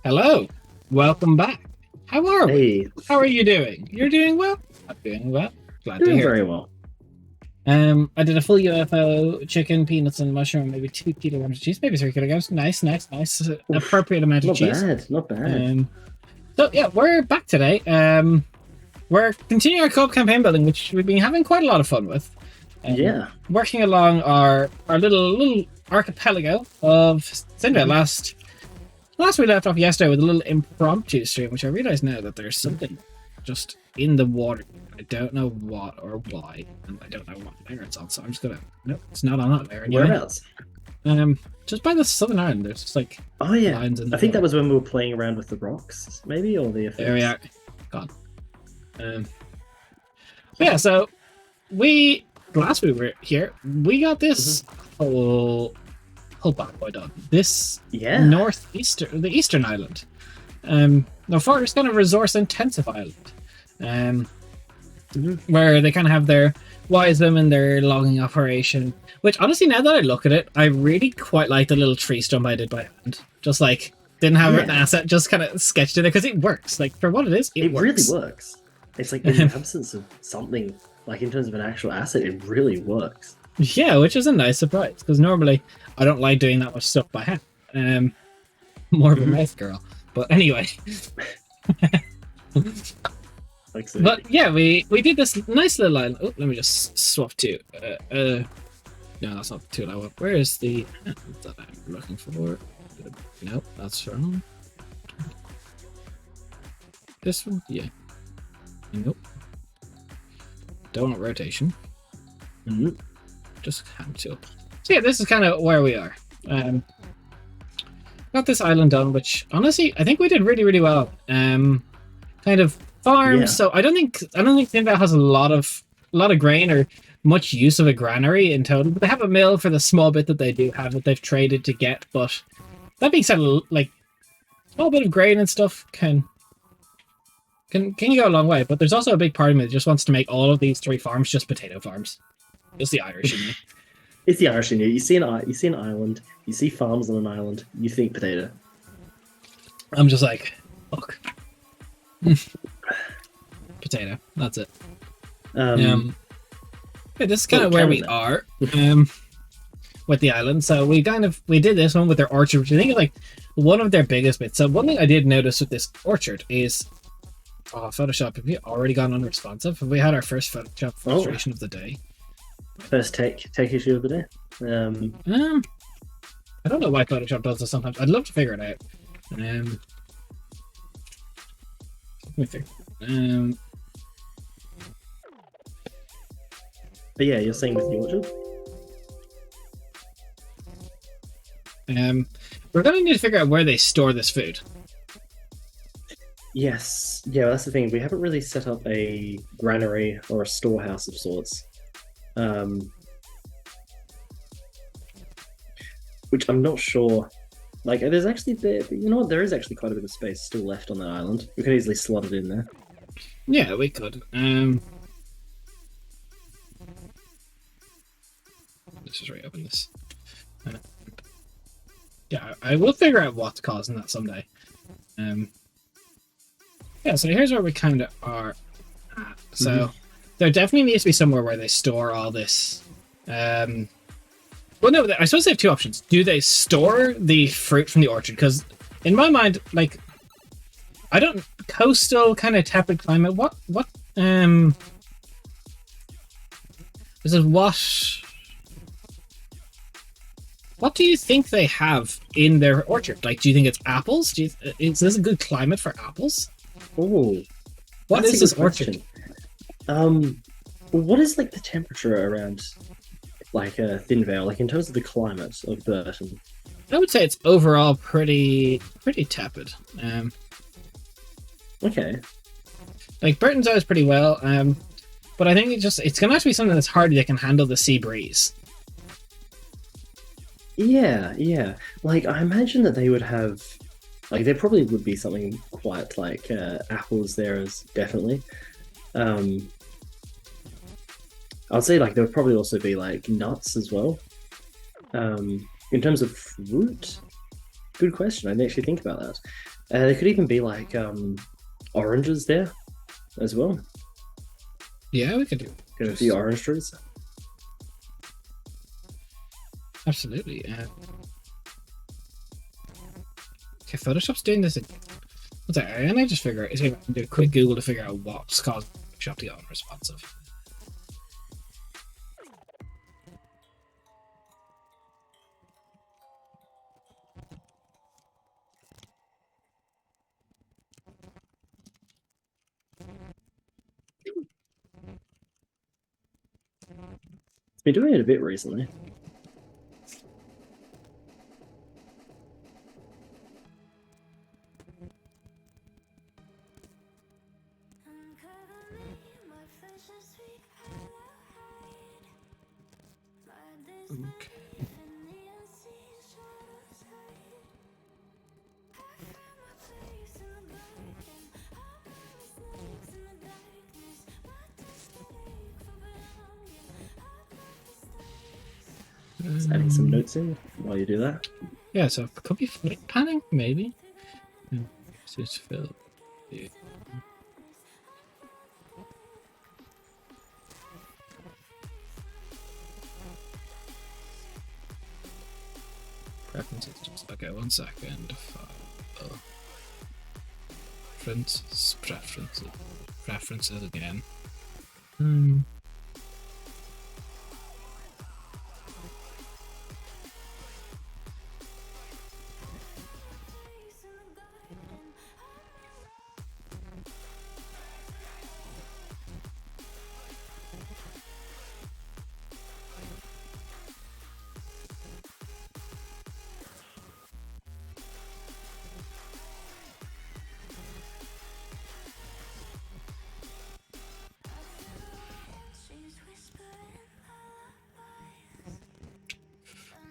Hello, welcome back. How are we? Hey, How are you doing? You're doing well? I'm doing well. Glad to doing hear very it. well. I did a full UFO, chicken, peanuts, and mushroom, maybe 2 kilograms of cheese, maybe 3 kilograms. Nice, nice, nice. Oof, Appropriate amount of not cheese. bad, not bad. So yeah, we're back today. We're continuing our co-op campaign building, which we've been having quite a lot of fun with. Yeah. Working along our little archipelago of THINVEIL. Last we left off yesterday with a little impromptu stream, which I realise now that there's something just in the water. I don't know what or why, and I don't know what layer it's on, so I'm just gonna... Nope, it's not on that layer anyway. Whereabouts? Just by the Southern Island, there's just like Oh yeah. lines in the I think that water. was when we were playing around with the rocks, maybe, or the effects. There we are. Gone. But yeah, so last we were here, we got this whole bad boy done. This Yeah. the eastern island. Now far it's kind of resource intensive island. Where they kind of have their wisdom and their logging operation. Which honestly, now that I look at it, I really quite like the little tree stump I did by hand. Just like didn't have an asset, just kind of sketched it because it works. Like for what it is, it works. Really works. It's like in the absence of something, like in terms of an actual asset, it really works. Yeah, which is a nice surprise because normally I don't like doing that much stuff by hand. More of a mouth girl. But anyway. But yeah, we did this nice little island. Oh, let me just swap to. No, that's not the tool I want. Where is the that I'm looking for? No, that's wrong. This one, yeah. Nope. Don't want rotation. Just hand tool. So yeah, this is kind of where we are. Got this island done, which honestly I think we did really, really well. Kind of farms. Yeah. So I don't think THINVEIL has a lot of grain or much use of a granary in total. But they have a mill for the small bit that they do have that they've traded to get. But that being said, like small bit of grain and stuff can go a long way. But there's also a big part of me that just wants to make all of these 3 farms just potato farms. It's the Irish in me. It's the Irish in you. You see an island, you see farms on an island, you think potato. I'm just like, fuck. Potato. That's it. Yeah, this is kind of where we are with the island. So we did this one with their orchard, which I think is like one of their biggest bits. So one thing I did notice with this orchard is, Photoshop. Have we already gone unresponsive? Have we had our first Photoshop frustration of the day? First tech issue of the day. I don't know why Photoshop does this sometimes. I'd love to figure it out. Let me figure. But yeah, you're saying with the orchard? We're gonna need to figure out where they store this food. Yes. Yeah, that's the thing. We haven't really set up a granary or a storehouse of sorts. Which I'm not sure. Like, there's actually you know what? There is actually quite a bit of space still left on that island. We could easily slot it in there. Yeah, we could. Let's just reopen this. Yeah, I will figure out what's causing that someday. Yeah, so here's where we kind of are at. So there definitely needs to be somewhere where they store all this. Well, no, I suppose they have 2 options. Do they store the fruit from the orchard? Because in my mind, like, I don't... Coastal, kind of tepid climate. What, this is what do you think they have in their orchard? Like, do you think it's apples? Is this a good climate for apples? Oh, What is this orchard? What is like the temperature around like THINVEIL, like in terms of the climate of Burton? I would say it's overall pretty tepid. Okay. Like Burton's always pretty well, but I think it's gonna have to be something that's hardy that can handle the sea breeze. Yeah. Like I imagine that they would have, like there probably would be something quite like apples there as definitely. I'd say like there would probably also be like nuts as well. In terms of fruit, good question. I didn't actually think about that. There could even be like oranges there as well. Yeah, we could do. Got a few orange trees. Absolutely. Okay, Photoshop's doing this again. What's that? And I just figure out, I can do a quick Google to figure out what's causing Photoshop to get unresponsive. It's been doing it a bit recently. Okay. Just adding some notes in while you do that. Yeah, so it could be flick panning, maybe. Just fill. Yeah. Preferences. Okay, 1 second. Preferences again.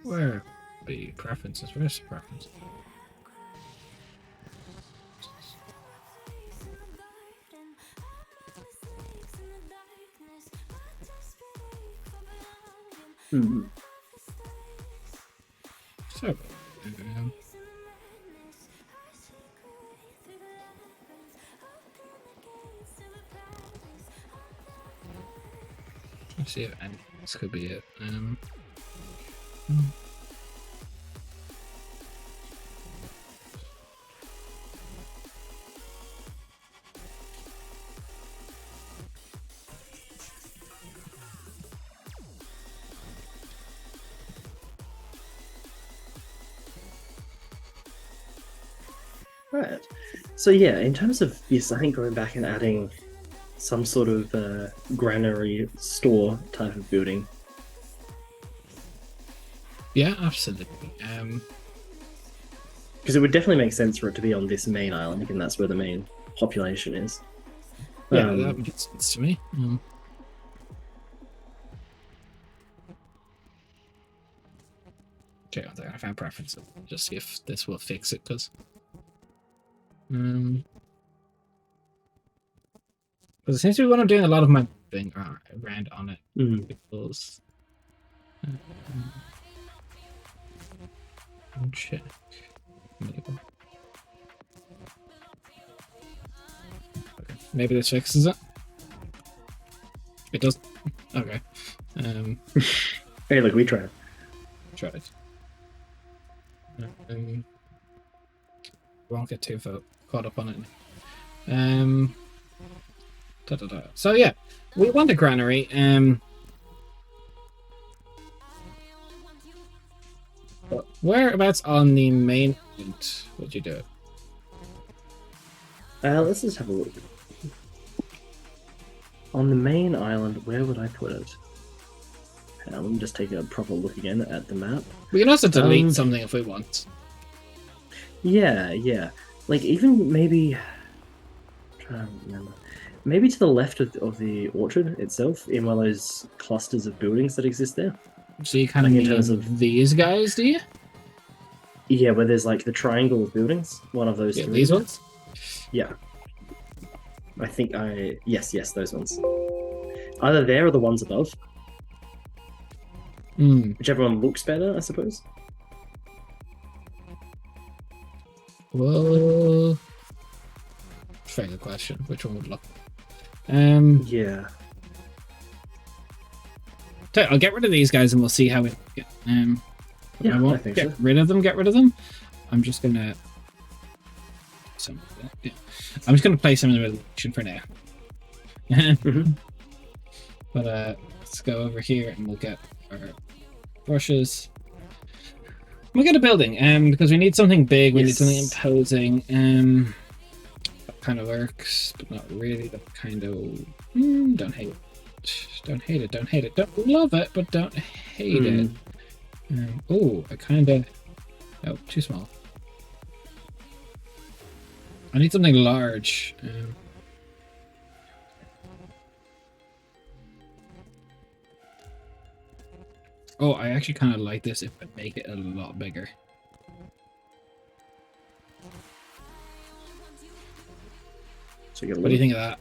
Where be preferences? Where's preferences? So, let's see if this could be it. Right. So yeah, in terms of yes, I think going back and adding some sort of granary store type of building. Yeah, absolutely. Because it would definitely make sense for it to be on this main island, and that's where the main population is. Yeah, that makes sense to me. Okay, I found preferences. Just see if this will fix it, because it seems to be when I'm doing a lot of my thing around on it. Because check. Maybe. Okay. Maybe this fixes it. It does. Okay. Hey, look, we tried. Tried. Won't get too caught up on it. So yeah, we want a granary. Whereabouts on the main island would you do it? Let's just have a look. On the main island, where would I put it? Let me just take a proper look again at the map. We can also delete something if we want. Yeah, yeah. Like even maybe. I'm trying to remember. Maybe to the left of the orchard itself, in one of those clusters of buildings that exist there. So you kind of in terms of these guys, do you? Yeah, where there's like the triangle of buildings. One of those. Yeah, three. these ones. Yeah. I think yes, those ones. Either there or the ones above. Whichever one looks better, I suppose. Well, very good question. Which one would look? Yeah. I'll get rid of these guys and we'll see how we get. Yeah, I I won't think get so. rid of them. Get rid of them. I'm just gonna. Yeah. I'm just gonna place them in the resolution for now. Mm-hmm. But let's go over here and we'll get our brushes. We'll get a building, because we need something big. We need something Yes. imposing. That kind of works, but not really. That kind of don't hate it. Don't hate it. Don't hate it. Don't love it, but don't hate it. Oh, I kind of. Oh, too small. I need something large. Oh, I actually kind of like this if I make it a lot bigger. So you What do you think of that?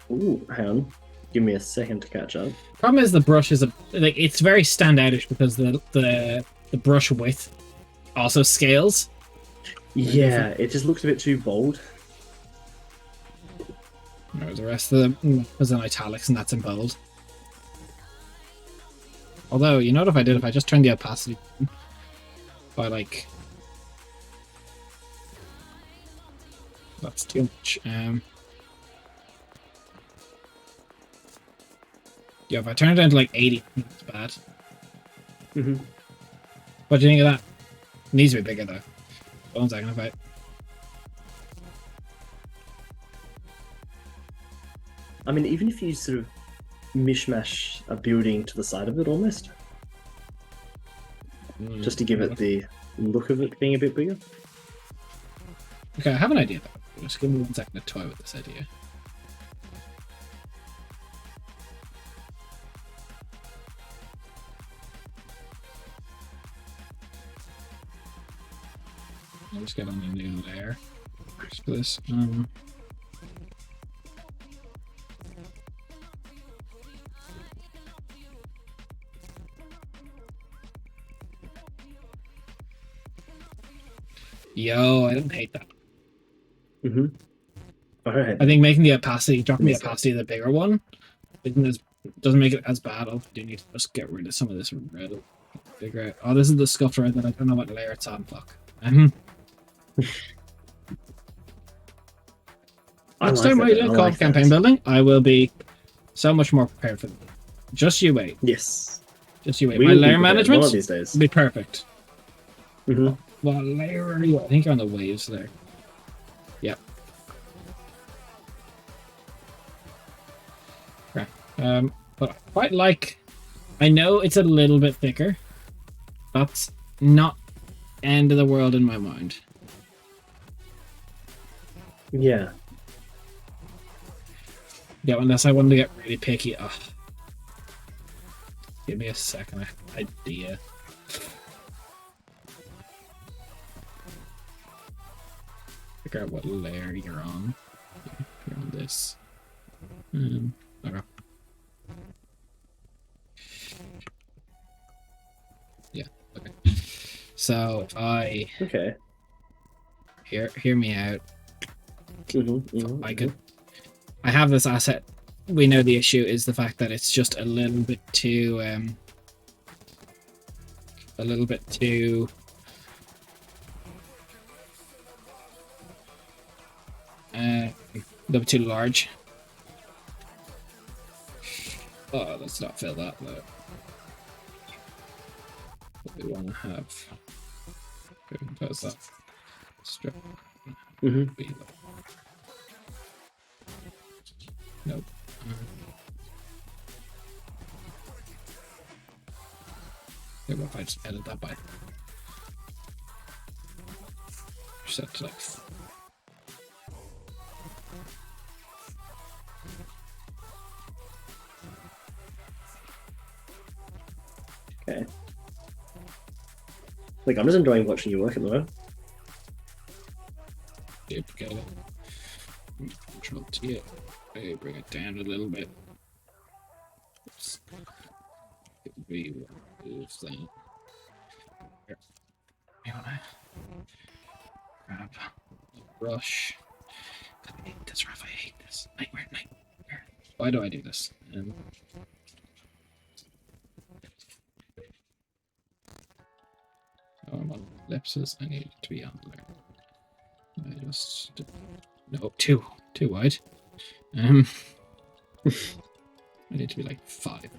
Ooh, hang on. Give me a second to catch up. Problem is the brush is like it's very standoutish because the brush width also scales. Yeah, it just looks a bit too bold. No, the rest of them was in italics and that's in bold. Although, you know what if I did? If I just turned the opacity by like... That's too much. Yeah, if I turn it down to like 80, it's bad. What do you think of that? It needs to be bigger though. 1 second, if I... I mean, even if you sort of mishmash a building to the side of it almost, just to give it the look of it being a bit bigger. Okay, I have an idea though. Just give me 1 second to toy with this idea. I'll just get on a new layer for this. Yo, I didn't hate that. Alright. I think making the opacity, dropping the opacity of the bigger one, doesn't make it as bad. I do need to just get rid of some of this red. Figure out. Oh, this is the scuffed red that I don't know what layer it's on. Fuck. Next time I do co-op campaign building, I will be so much more prepared for them. Just you wait. Yes. Just you wait. My layer management one of these days will be perfect. Mm-hmm. What layer are you? I think you're on the waves there. Yep. Okay. But I quite like. I know it's a little bit thicker. That's not end of the world in my mind. Yeah. Yeah, unless I wanted to get really picky. Ugh. Give me a second idea. Figure out what layer you're on. You're on this. Okay. Yeah. Okay. So if I hear me out. I have this asset. We know the issue is the fact that it's just a little bit too large. Oh, let's not fill that though. What we want to have. Compose that. Strip. Nope. Yeah, what if I just edit that by set to like okay. Like, I'm just enjoying watching you work at the moment. TPK. Control T. Okay, bring it down a little bit. We move that. Here. You wanna grab rush. God, I hate this, Raph. I hate this. Nightmare. Why do I do this? Oh, I'm on ellipses. I need it to be on there. I just no too wide. I need to be like 5. Okay.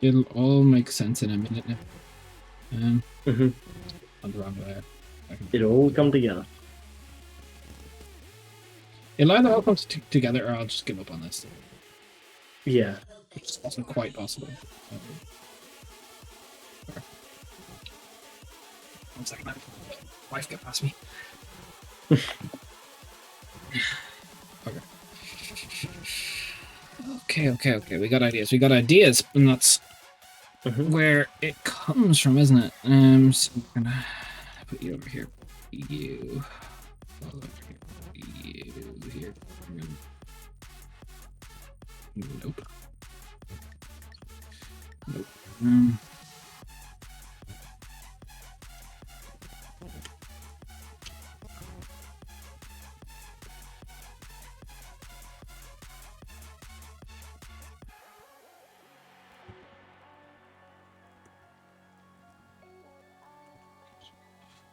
It'll all make sense in a minute now. On the wrong way. It all come together. It'll either all come together, or I'll just give up on this. Yeah. Which is also quite possible. 1 second, my wife get past me. Okay. We got ideas. And that's where it comes from, isn't it? So I'm gonna put you over here. You. Over here. You here. Nope.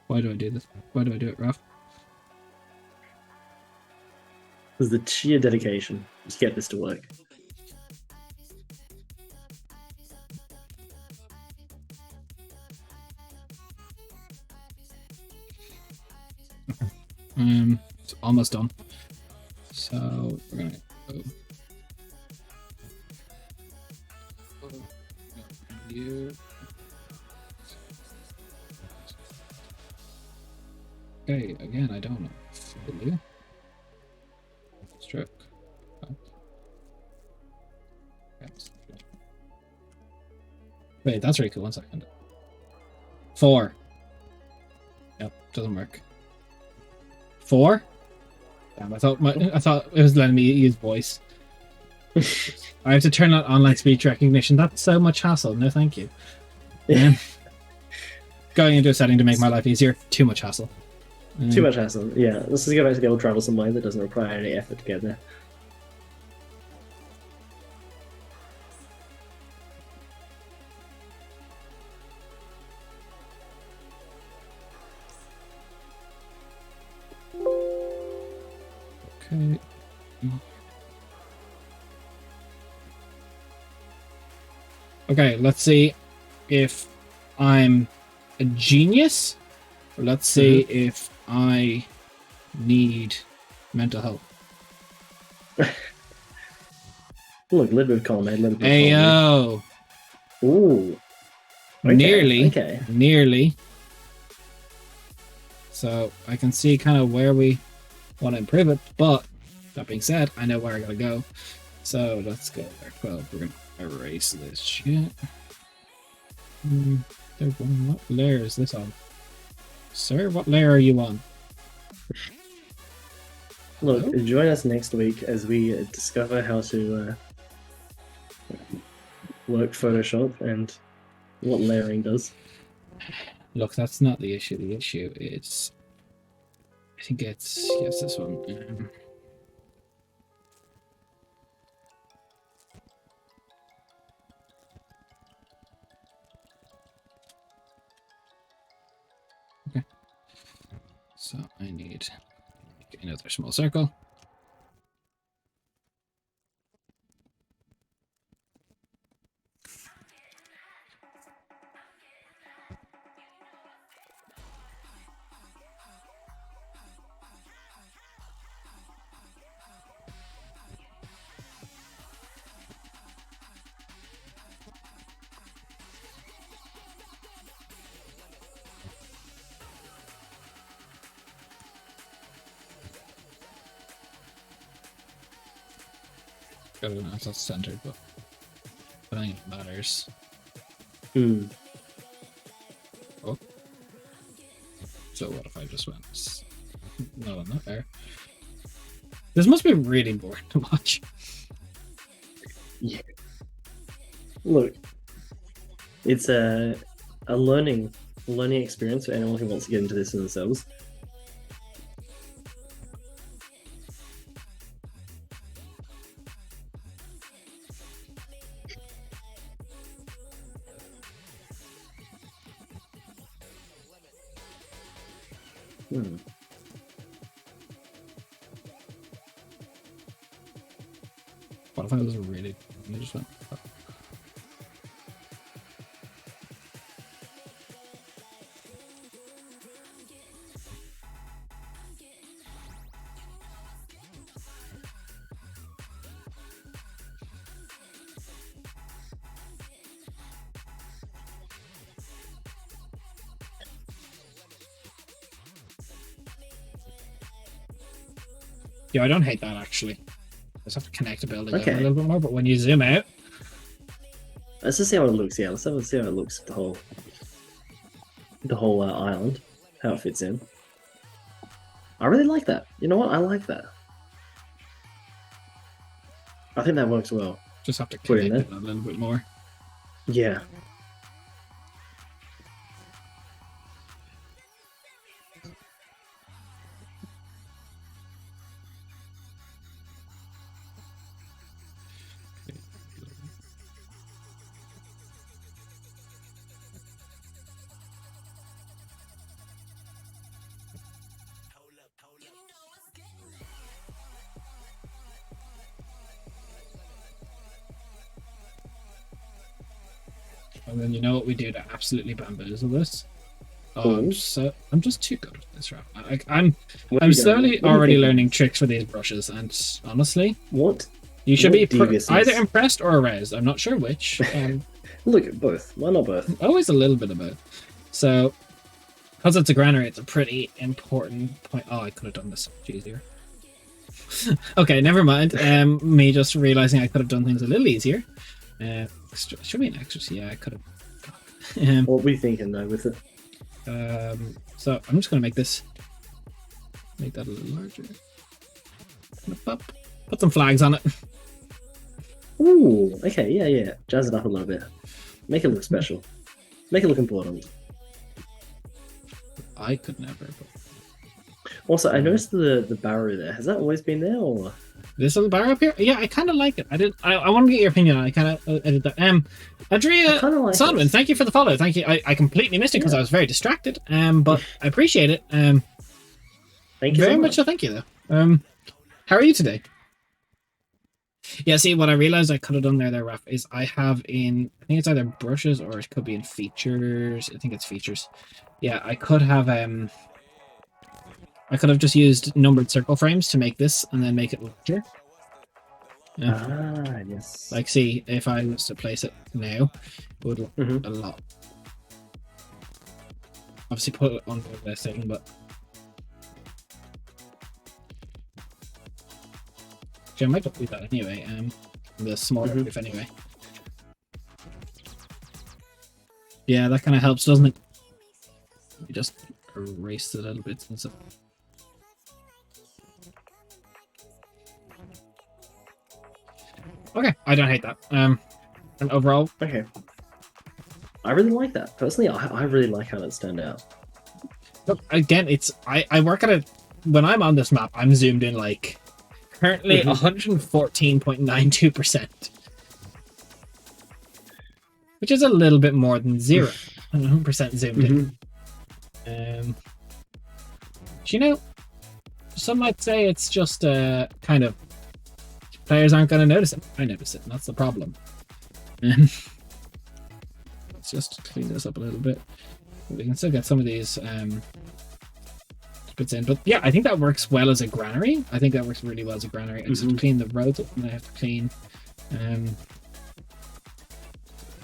Why do I do this? Why do I do it, Raph? There's the sheer dedication to get this to work. It's almost done. So we're gonna go. You. Okay, again, I don't know. Really? Stroke. Oh. Yes. Wait, that's really cool. 1 second. 4. Yep, doesn't work. 4? Damn, I thought it was letting me use voice. I have to turn on online speech recognition. That's so much hassle. No, thank you. Going into a setting to make my life easier. Too much hassle. Too much hassle. Yeah, let's just go back to the old troublesome way that doesn't require any effort to get there. Okay. Okay, let's see if I'm a genius. Or let's see if I need mental health. Look, a little bit of column A, a little bit of Ayo! Ooh. Okay, Nearly. Okay. Nearly. So I can see kind of where we want to improve it, but that being said, I know where I gotta go. So let's go there. 12. We're gonna erase this shit. What layer is this on? Sir, what layer are you on? Look, Hello? join us next week as we discover how to work Photoshop and what layering does. Look, that's not the issue. The issue is, I think it's yes, this one. Okay. So I need another small circle. I don't know if that's centered, but I think it matters. Oh. So what if I just went? No, I'm not there. This must be really boring to watch. Yeah. Look, it's a learning experience for anyone who wants to get into this themselves. Hmm. What if I was really? I just went, oh. Yeah, I don't hate that actually. I just have to connect the building a little bit more, but when you zoom out, let's just see how it looks. Yeah, let's see how it looks. The whole island, how it fits in. I really like that. You know what? I like that. I think that works well. Just have to connect it a little bit more. Yeah. And then you know what we do to absolutely bamboozle this? Oh, I'm just too good at this, right? I'm slowly already learning tricks for these brushes, and honestly, you should be either impressed or aroused. I'm not sure which. Look at both. Why not both? Always a little bit of both. So, because it's a granary, it's a pretty important point. Oh, I could have done this much easier. Okay, never mind. Me just realizing I could have done things a little easier. Should be an extra. Yeah, I could have. What were you thinking though with it? So I'm just gonna make that a little larger. Put some flags on it. Ooh, okay, yeah. Jazz it up a little bit. Make it look special. Make it look important. I could never. But... Also, I noticed the barrow there. Has that always been there, or this little barrow up here? Yeah, I kind of like it. I want to get your opinion on it. I kind of edited that. Adria Sonwin, thank you for the follow. Thank you. I completely missed it because I was very distracted. But I appreciate it. Thank you very much. So thank you though. How are you today? Yeah, see, what I realized I could have done there, Raph, is I think it's either brushes or it could be in features. I think it's features. Yeah, I could have just used numbered circle frames to make this and then make it larger. Yes. Like, see, if I was to place it now, it would look a lot. Obviously, put it on the thing, but. I might do that anyway. The smaller if anyway. Yeah, that kind of helps, doesn't it? You just erase a little bit and stuff. Okay, I don't hate that. And overall, okay. I really like that. Personally, I really like how it's turned out. Look, again, I work at it when I'm on this map. I'm zoomed in like. Currently 114.92%, which is a little bit more than 100% zoomed in. You know, some might say it's just kind of players aren't going to notice it. I notice it, and that's the problem. Let's just clean this up a little bit. We can still get some of these bits in, but yeah, I think that works well as a granary. I think that works really well as a granary. I just have to clean the roads up, and I have to clean and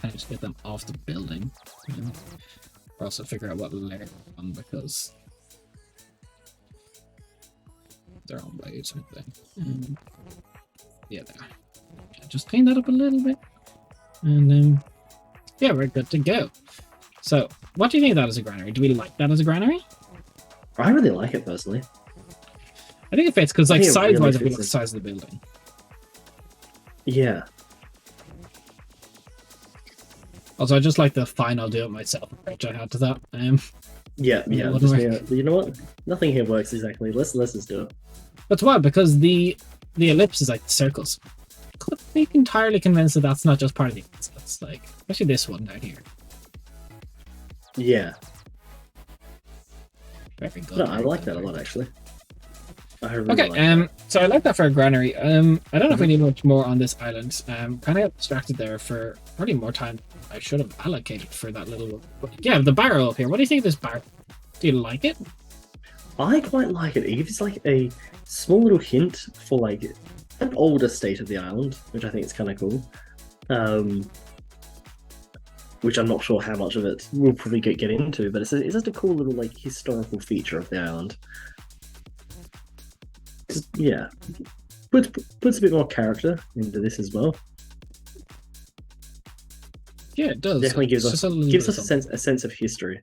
just get them off the building. Or also figure out what layer they're on, because they're on blades, aren't they? Yeah, they are. Yeah, just clean that up a little bit, and yeah, we're good to go. So, what do you think of that as a granary? Do we like that as a granary? I really like it personally. I think it fits because, I like, think it really size-wise, I feel fits like the in. size of the building. Yeah. Also, I just like the fine, I'll do it myself approach I had to that. Yeah, It yeah. wouldn't Just work. you know what? Nothing here works exactly. Let's just do it. That's why, because the ellipse is like circles. Could be entirely convinced that that's not just part of the ellipse. That's like, especially this one down here. Yeah. Very good. No, I very like good, that a very lot good. actually. I really Okay, like that. so I like that for a granary. I don't know if we Mhm. need much more on this island. Kind of got distracted there for probably more time I should have allocated for that little. Yeah, the barrel up here. What do you think of this barrel? Do you like it? I quite like it. It gives like a small little hint for like an older state of the island, which I think is kind of cool. Which I'm not sure how much of it we'll probably get into, but it's just a cool little like historical feature of the island. Yeah, puts a bit more character into this as well. Yeah, it does. Definitely It's just a little bit of something. a sense of history.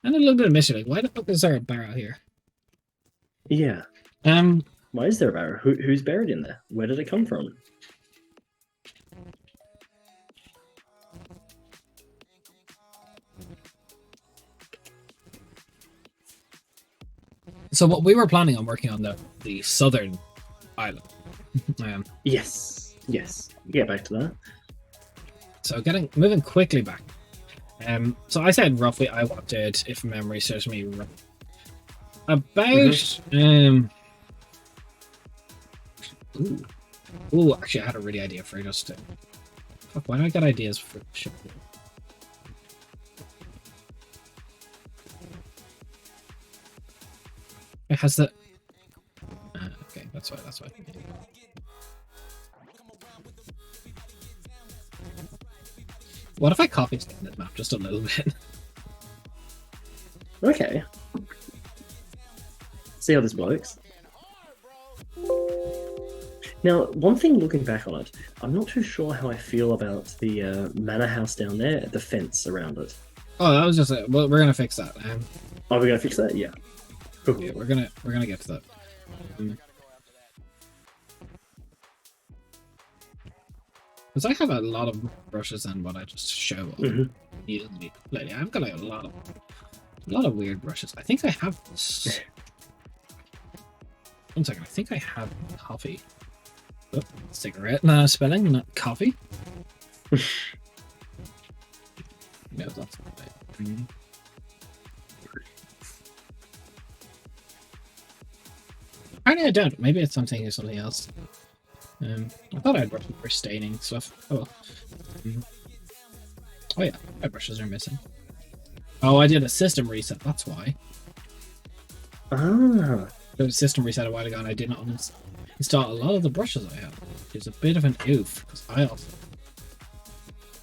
And a little bit of mystery. Like, why the fuck is there a barrel here? Yeah. Um, Why is there a barrow? Who's buried in there? Where did it come from? so what we were planning on working on the southern island. Yes. Yes. Get back to that. So moving quickly back. So I said roughly I wanted, if memory serves me right, about ooh, actually I had a really idea for just fuck, why do I get ideas for shit? It has the okay, that's why. What if I copy this map just a little bit? Okay. See how this works. Now, one thing looking back on it, I'm not too sure how I feel about the manor house down there, the fence around it. Oh, that was just well, we're gonna fix that. Are we gonna fix that? Yeah. Cool. Yeah, we're gonna get to that. Because I have a lot of brushes than what I just show on lately. I've got like a lot of weird brushes. I think I have this. One second, I think I have coffee. Oh, cigarette spelling, not coffee. No, that's not right. Apparently I don't. Maybe it's something or something else. I thought I had brushes for staining stuff. Oh well. Oh yeah, my brushes are missing. Oh, I did a system reset, that's why. Ah. There was a system reset a while ago and I did not install a lot of the brushes I have. It's a bit of an oof, because I also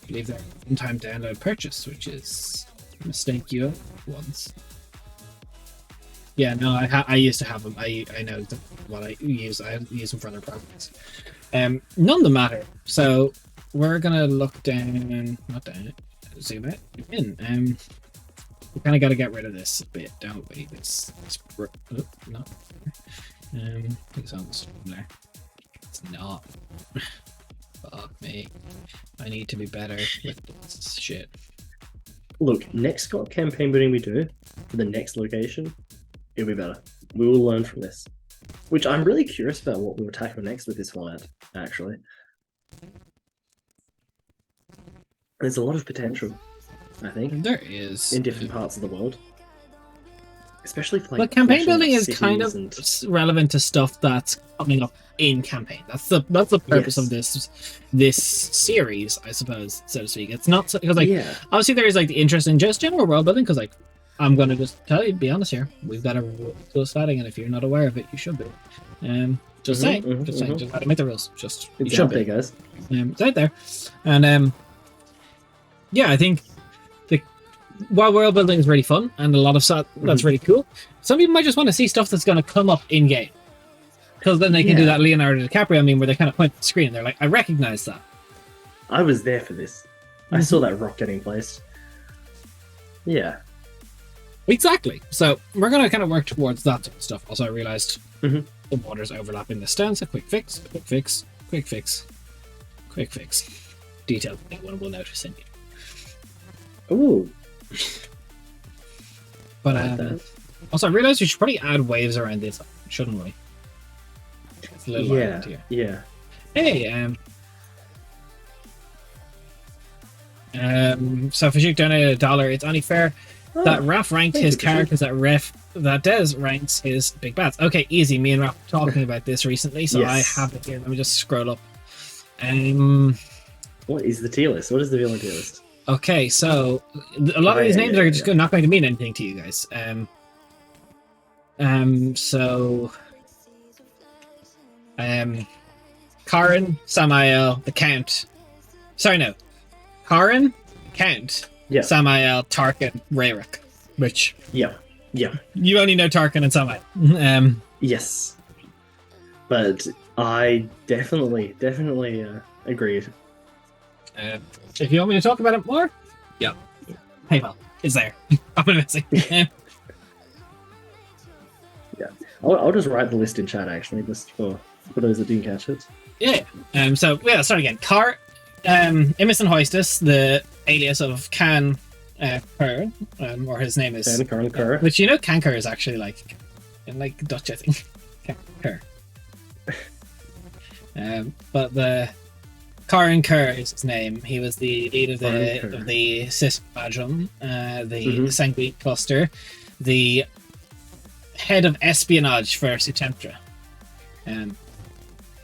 believe they're one-time download purchase, which is a mistake you have once. Yeah, no, I used to have them. I know what I use. I use them for other projects. None the matter. So we're gonna look down, not down, zoom out, in. We kind of got to get rid of this bit, don't we? It's not. It's almost there. It's not. Fuck me. I need to be better with this shit. Look, next Scott campaign building we do for the next location, it'll be better. We will learn from this. Which I'm really curious about what we'll tackle next with this format, actually. There's a lot of potential, I think. There is. In different parts of the world. Especially for like but campaign fleshing out building is kind of relevant to stuff that's coming up in campaign. That's the purpose of this series, I suppose, so to speak. It's not because obviously there is like the interest in just general world building, because like I'm gonna just tell you, be honest here, we've got a rule setting, and if you're not aware of it, you should be. Just saying, just how to make the rules. Just it's you should be, guys. It's out there, and yeah, I think while world building is really fun and a lot of that's really cool, some people might just want to see stuff that's going to come up in game, because then they can do that Leonardo DiCaprio meme where they kind of point at the screen and they're like, I recognize that. I was there for this. I saw that rock getting placed. Yeah. Exactly. So we're going to kind of work towards that sort of stuff. Also, I realized Mhm. the waters overlap in the stone, so quick fix, quick fix, quick fix, quick fix. Detailed, anyone will notice in you. Ooh, But I like that. also, I realized we should probably add waves around this, shouldn't we? It's a little Yeah, island here. yeah. Hey, so if I shoot donate $1, it's only fair Oh, that Raph ranked thank his you, Christian. characters that Des ranks his big bats. Okay, easy. Me and Raph were talking about this recently, so Yes. I have it here. Let me just scroll up. What is the tier list? What is the villain tier list? Okay, so a lot of these names are just yeah. not going to mean anything to you guys. So Karen, Samael, the Count. Sorry, no. Karen, Count, Yeah. Samael, Tarkin, Rayrick. Which Yeah. Yeah. you only know Tarkin and Samael. Yes. But I definitely agreed. If you want me to talk about it more, yeah. PayPal is there. I'm messing. I'll just write the list in chat actually, just for those that didn't catch it. Yeah. So yeah, start again. Emerson Hoistus, the alias of Can Kerr, or his name is Dan Kerr. which Kanker is actually like in like Dutch, I think. Kerr. But the Karen Kerr is his name. He was the lead of the Cis Badrum, the Sanguine cluster, the head of espionage for Sutentra.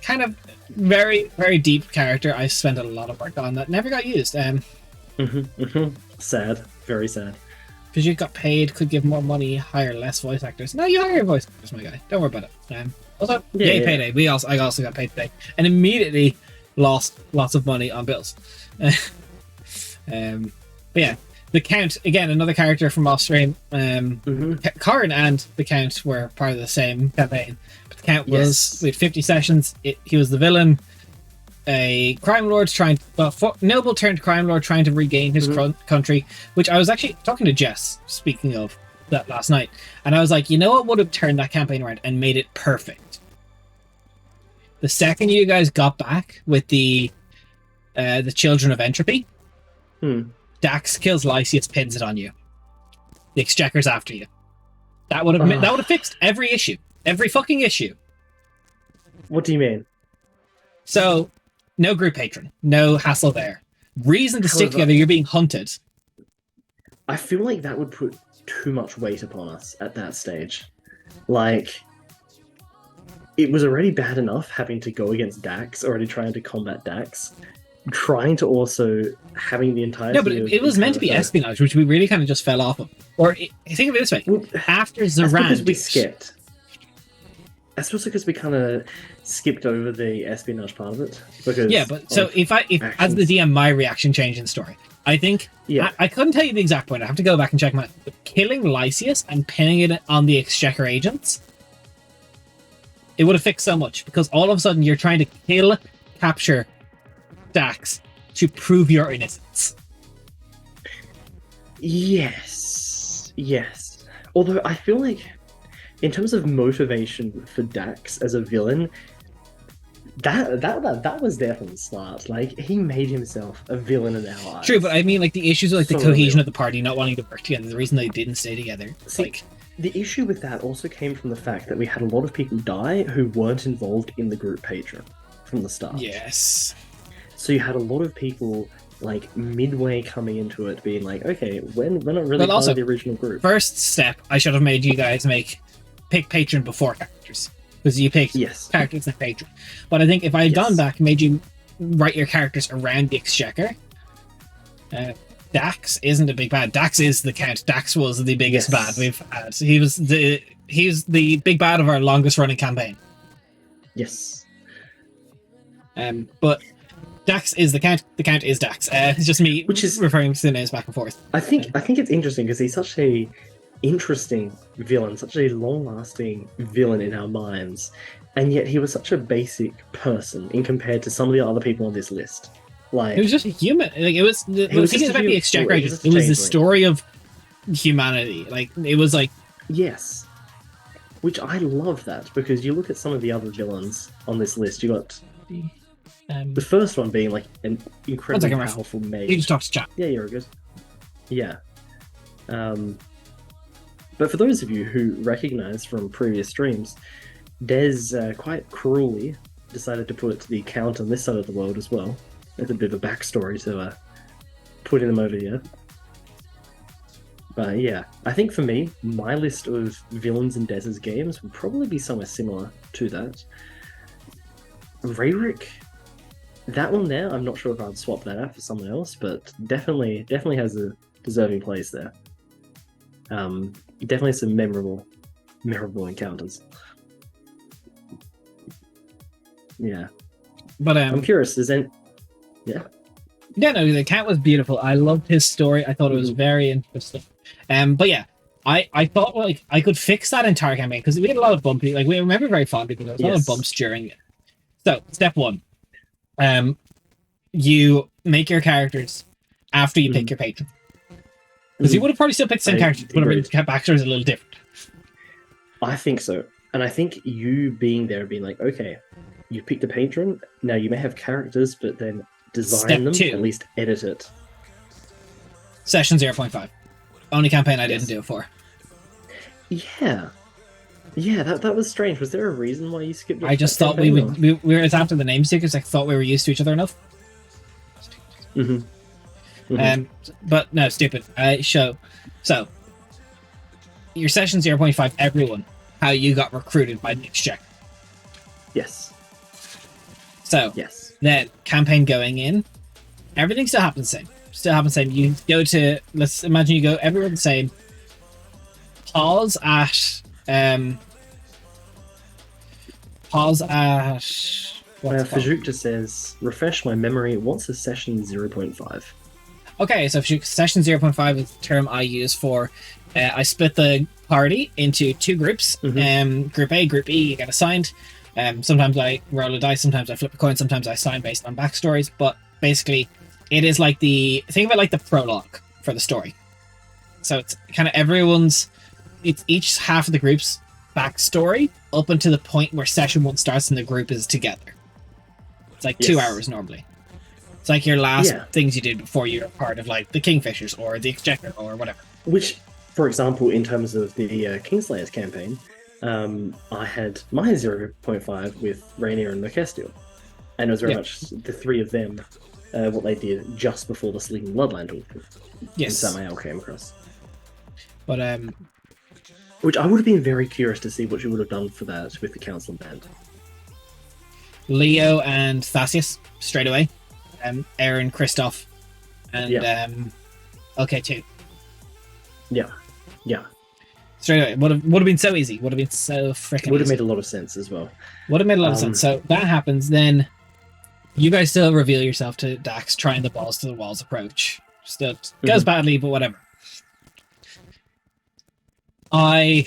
Kind of very, very deep character. I spent a lot of work on that. Never got used. Sad. Very sad. Because you got paid, could give more money, hire less voice actors. No, you hire voice actors, my guy. Don't worry about it. Also, yay payday. I also got paid today, and immediately lost lots of money on bills. But yeah, the Count again, another character from off stream. Karen and the Count were part of the same campaign. But the Count was we had 50 sessions. He was the villain. A crime lord noble turned crime lord trying to regain his country, which I was actually talking to Jess, speaking of that last night, and I was like, you know what would have turned that campaign around and made it perfect? The second you guys got back with the Children of Entropy, Dax kills Lysias, pins it on you. The Exchequer's after you. That would have fixed every issue. Every fucking issue. What do you mean? So, no group patron. No hassle there. Reason to stick together, you're being hunted. I feel like that would put too much weight upon us at that stage. Like, it was already bad enough having to go against Dax, already trying to combat Dax. Trying to also having the entire... No, but it was meant to be espionage, which we really kind of just fell off of. Or, think of it this way. After Zoran... That's because we skipped. That's also because we kind of skipped over the espionage part of it. Because but so if as the DM, my reaction changed in the story. I think I couldn't tell you the exact point. I have to go back and check my. But killing Lysias and pinning it on the Exchequer agents, it would have fixed so much because all of a sudden you're trying to capture Dax to prove your innocence. Yes. Although I feel like, in terms of motivation for Dax as a villain, that was there from the start. Like, he made himself a villain in our eyes. True, but I mean, like, the issues with the cohesion of the party, not wanting to work together, the reason they didn't stay together. The issue with that also came from the fact that we had a lot of people die who weren't involved in the group patron from the start. Yes. So you had a lot of people, like, midway coming into it being like, okay, we're not really part of the original group. First step, I should have made you guys pick patron before characters. Because you pick characters and patron. But I think if I had gone back and made you write your characters around the Exchequer, Dax isn't a big bad. Dax is the Count. Dax was the biggest bad we've had. He's the big bad of our longest running campaign. Yes. But Dax is the Count. The Count is Dax. It's just me referring to the names back and forth. I think it's interesting because he's such a interesting villain, such a long-lasting villain in our minds, and yet he was such a basic person in compared to some of the other people on this list. Like, he was just a human. Like, it was the thing about the Exchequer agents. It was the story of humanity. Like it was like Yes. Which I love that, because you look at some of the other villains on this list, you got the first one being like an incredibly second, powerful you mage. just talk to chat. Yeah, you're good. Yeah. But for those of you who recognize from previous streams, Des quite cruelly decided to put the Count on this side of the world as well. There's a bit of a backstory to putting them over here. But yeah, I think for me, my list of villains in Des's games would probably be somewhere similar to that. Rayrick, that one there, I'm not sure if I'd swap that out for someone else, but definitely has a deserving place there. Definitely some memorable encounters. Yeah. But I'm curious, yeah, no, the cat was beautiful. I loved his story. I thought it was very interesting. But yeah, I thought like I could fix that entire campaign because we had a lot of bumpy. Like we remember very fondly because there was a lot of bumps during it. So step one, you make your characters after you pick your patron. Because you would have probably still picked the same characters, but the backstory is a little different. I think so, and I think you being there, being like, okay, you picked the patron. Now you may have characters, but then design Step them, 2. at least edit it. Session 0.5. Only campaign I didn't do it for. Yeah, that was strange. Was there a reason why you skipped it? I just thought we were it's after the name seekers. I thought we were used to each other enough. But no, stupid. So your session 0.5, everyone, how you got recruited by Nick's check. Yes. So then campaign going in, everything still happens the same. You go to, let's imagine you go everyone the same. Pause at Fajouk just says, refresh my memory, what's a session 0.5? Okay, so session 0.5 is the term I use for I split the party into 2 groups. Group A, Group B, you get assigned. Sometimes I roll a dice, sometimes I flip a coin, sometimes I assign based on backstories, but basically it is like think of it like the prologue for the story. So it's kind of it's each half of the group's backstory up until the point where session 1 starts and the group is together. It's like 2 hours normally. It's like your last things you did before you're part of like the Kingfishers or the Exchequer or whatever. Which, for example, in terms of the Kingslayers campaign, I had my 0.5 with Rainier and Mercestial. And it was very much the 3 of them, what they did just before the Sleeping Bloodline Samael came across. But which I would have been very curious to see what you would have done for that with the Council Band. Leo and Thasius, straight away. Aaron, Christoph, and LK2. Yeah. Straight away. Would have been so easy. Would have been so freaking Would have made a lot of sense as well. Would have made a lot of sense. So that happens, then you guys still reveal yourself to Dax, trying the balls to the walls approach. Still goes badly, but whatever. I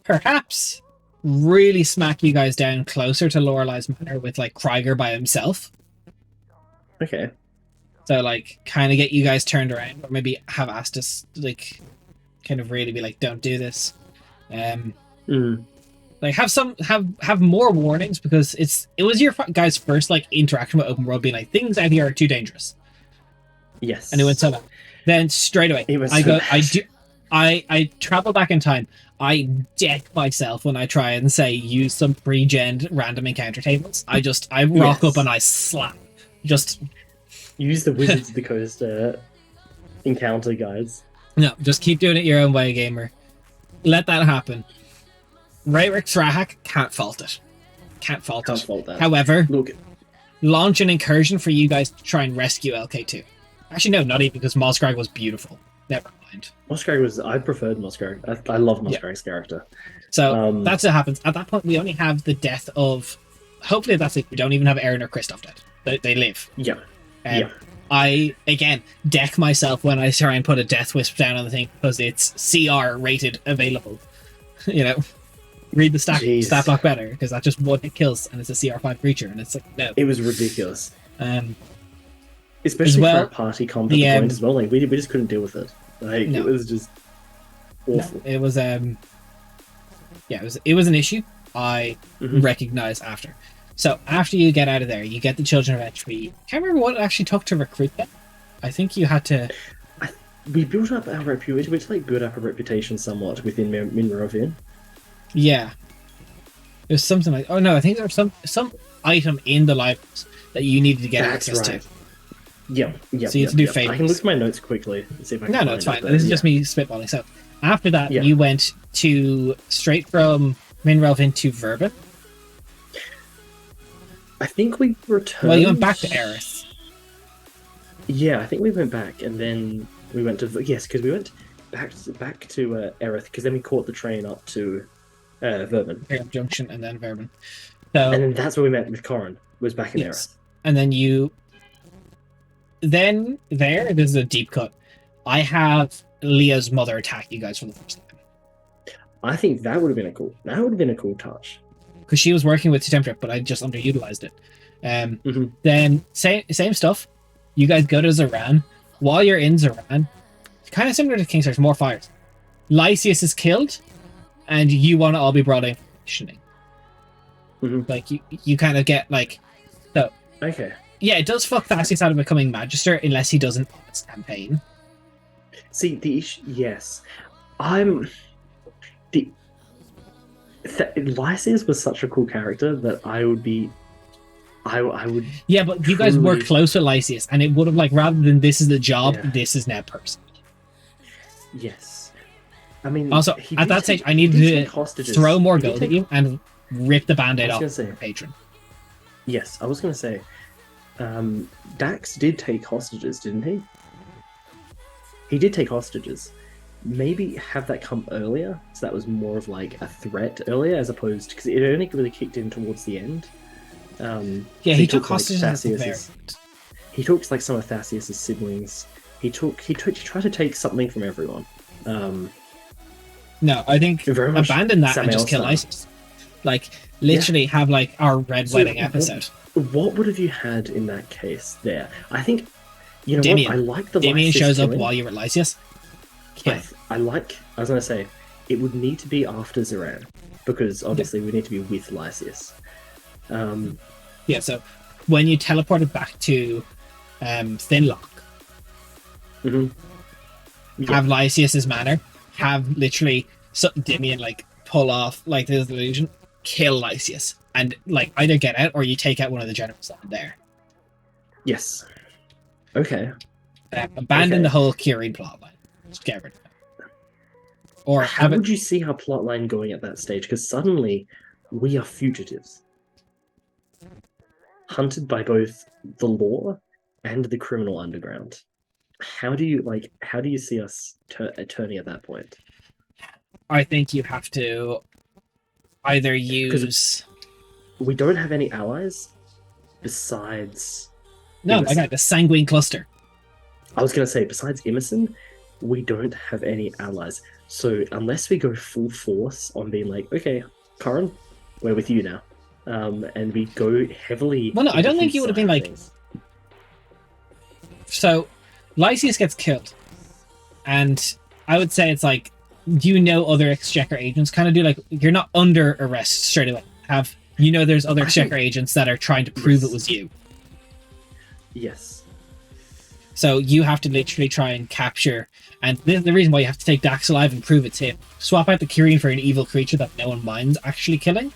perhaps really smack you guys down closer to Lorelai's manor with like Krieger by himself. Okay. So like kind of get you guys turned around, or maybe have Astus like kind of really be like, don't do this. Like have more warnings, because it was your guys' first like interaction with open world being like, things out here are too dangerous. Yes. And it went so bad. Then straight away I travel back in time. I deck myself when I try and say use some pre-gen random encounter tables. I rock up and I slap. Just use the Wizards of the Coast encounter guides. No, just keep doing it your own way, gamer. Let that happen. Rayrick Srahak, can't fault it. Can't fault that. However, launch an incursion for you guys to try and rescue LK2. Actually, no, not even, because Mosgrag was beautiful. Never mind. I preferred Mosgrag. I love Mosgrag's character. So that's what happens. At that point, we only have the death of... Hopefully that's it. We don't even have Aaron or Christoph dead. They live. Yeah. I, again, deck myself when I try and put a Death Wisp down on the thing, because it's CR rated available. You know? Read the stat block better, because that's just one hit kills, and it's a CR5 creature, and it's like, no. It was ridiculous. Especially for a party combat point as well. Like, we just couldn't deal with it. Like it No, was just no, awful. it was yeah, it was an issue I Hmm. recognized after. So after you get out of there, you get the children of entropy. Can't remember what it actually took to recruit them. I think you had to. I, we built up our reputation. We like built up a reputation somewhat within Monrovia. Yeah, it was something like. Oh no, I think there was some item in the libraries that you needed to get That's access right. to. Yep, yep, So you had yep, to do yep. I can look favors. at my notes quickly and see if I can No, no, find it's it. fine. But This is yeah, just me spitballing. So after that, yeah. you went to straight from Minrelv into Verban. I think we Well, you went returned. back to Aerith. Yeah, I think we went back and then we went to yes, because we went back to Erith because then we caught the train up to Vermin, Aerith Junction, and then Verban. and So then that's where we met with Corin. Was back in yes, Erith. and then there's a deep cut. I have Leah's mother attack you guys for the first time I think that would have been a cool. That would have been a cool touch. because she was working with Temptrip, but I just underutilized it. Hmm. Then same stuff. You guys go to Zaran. While you're in Zaran, kind of similar to Kingstars, more fires. Lysias is killed, and you want to all be brought in for questioning. Hmm. Like you kind of get like so. Okay. Yeah, it does fuck Thassis out of becoming Magister unless he doesn't on his campaign. See the issue. Yes, I'm the. Lysias was such a cool character that I would be. I would. Yeah, but you guys were Truly. close with Lysias, and it would have like rather than this is the job, Yeah. this is now person. Yes. I mean, Also, he at did that take- stage, I he needed did to take hostages. throw more He did gold take- at you and rip the band-aid I off was gonna your say. patron. Yes, I was going to say, Dax did take hostages, didn't he? He did take hostages. Maybe have that come earlier, so that was more of like a threat earlier, as opposed because it only really kicked in towards the end. Yeah, so he took like, hostages at the very Thassius's- end. He took like some of Thassius's siblings. He tried to take something from everyone. No, I think Very much abandon that and just Samael kill style. Lysias. Like, literally have like our red So, wedding episode. What would have you had in that case? There, I think. You know Damien. what? I like the Damien Lysis shows up killing. while you're at Lysias. Kill. I was gonna say it would need to be after Zaran because obviously we need to be with Lysias. Yeah, so when you teleported back to Thinlock, Mhm. Yeah. have Lysias's manor, have literally Damien like pull off like this illusion, kill Lysias, and like either get out or you take out one of the generals that are there. Yes. Okay. Abandon Okay. the whole Kirin plotline. Just get rid of it. Or How have it. would you see our plotline going at that stage? Because suddenly we are fugitives, hunted by both the law and the criminal underground. How do you see us turning at that point? I think you have to either use. We don't have any allies besides. No, my Emerson. god, the Sanguine Cluster. I was going to say, besides Emerson, we don't have any allies. So unless we go full force on being like, okay, Karan, we're with you now, and we go heavily. Well, no, I into don't think his you would have side been of like. things. So, Lysias gets killed, and I would say it's like, do you know other Exchequer agents? Kind of do like you're not under arrest straight away. There's other I Exchequer think- agents that are trying to prove Yes. it was you. Yes. So you have to literally try and capture, and this is the reason why you have to take Dax alive and prove it's him. Swap out the Kyrian for an evil creature that no one minds actually killing.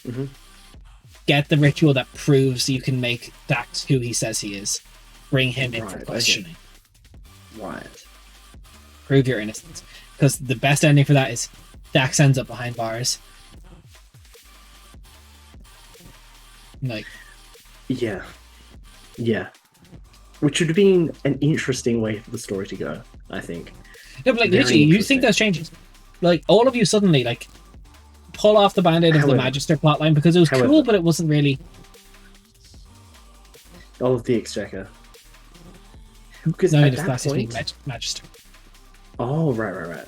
Mhm. Get the ritual that proves you can make Dax who he says he is. Bring him in Right, for okay. questioning. Right. Prove your innocence. Because the best ending for that is Dax ends up behind bars. Like, Yeah. Yeah. Which would have been an interesting way for the story to go, I think. no, but like Very literally, you interesting. think those changes, like all of you suddenly like pull off the band-aid of the However- Magister plotline because it was however- cool, but it wasn't really. All of the Exchequer. Because No, at just that that's just being point... Magister. Oh, right.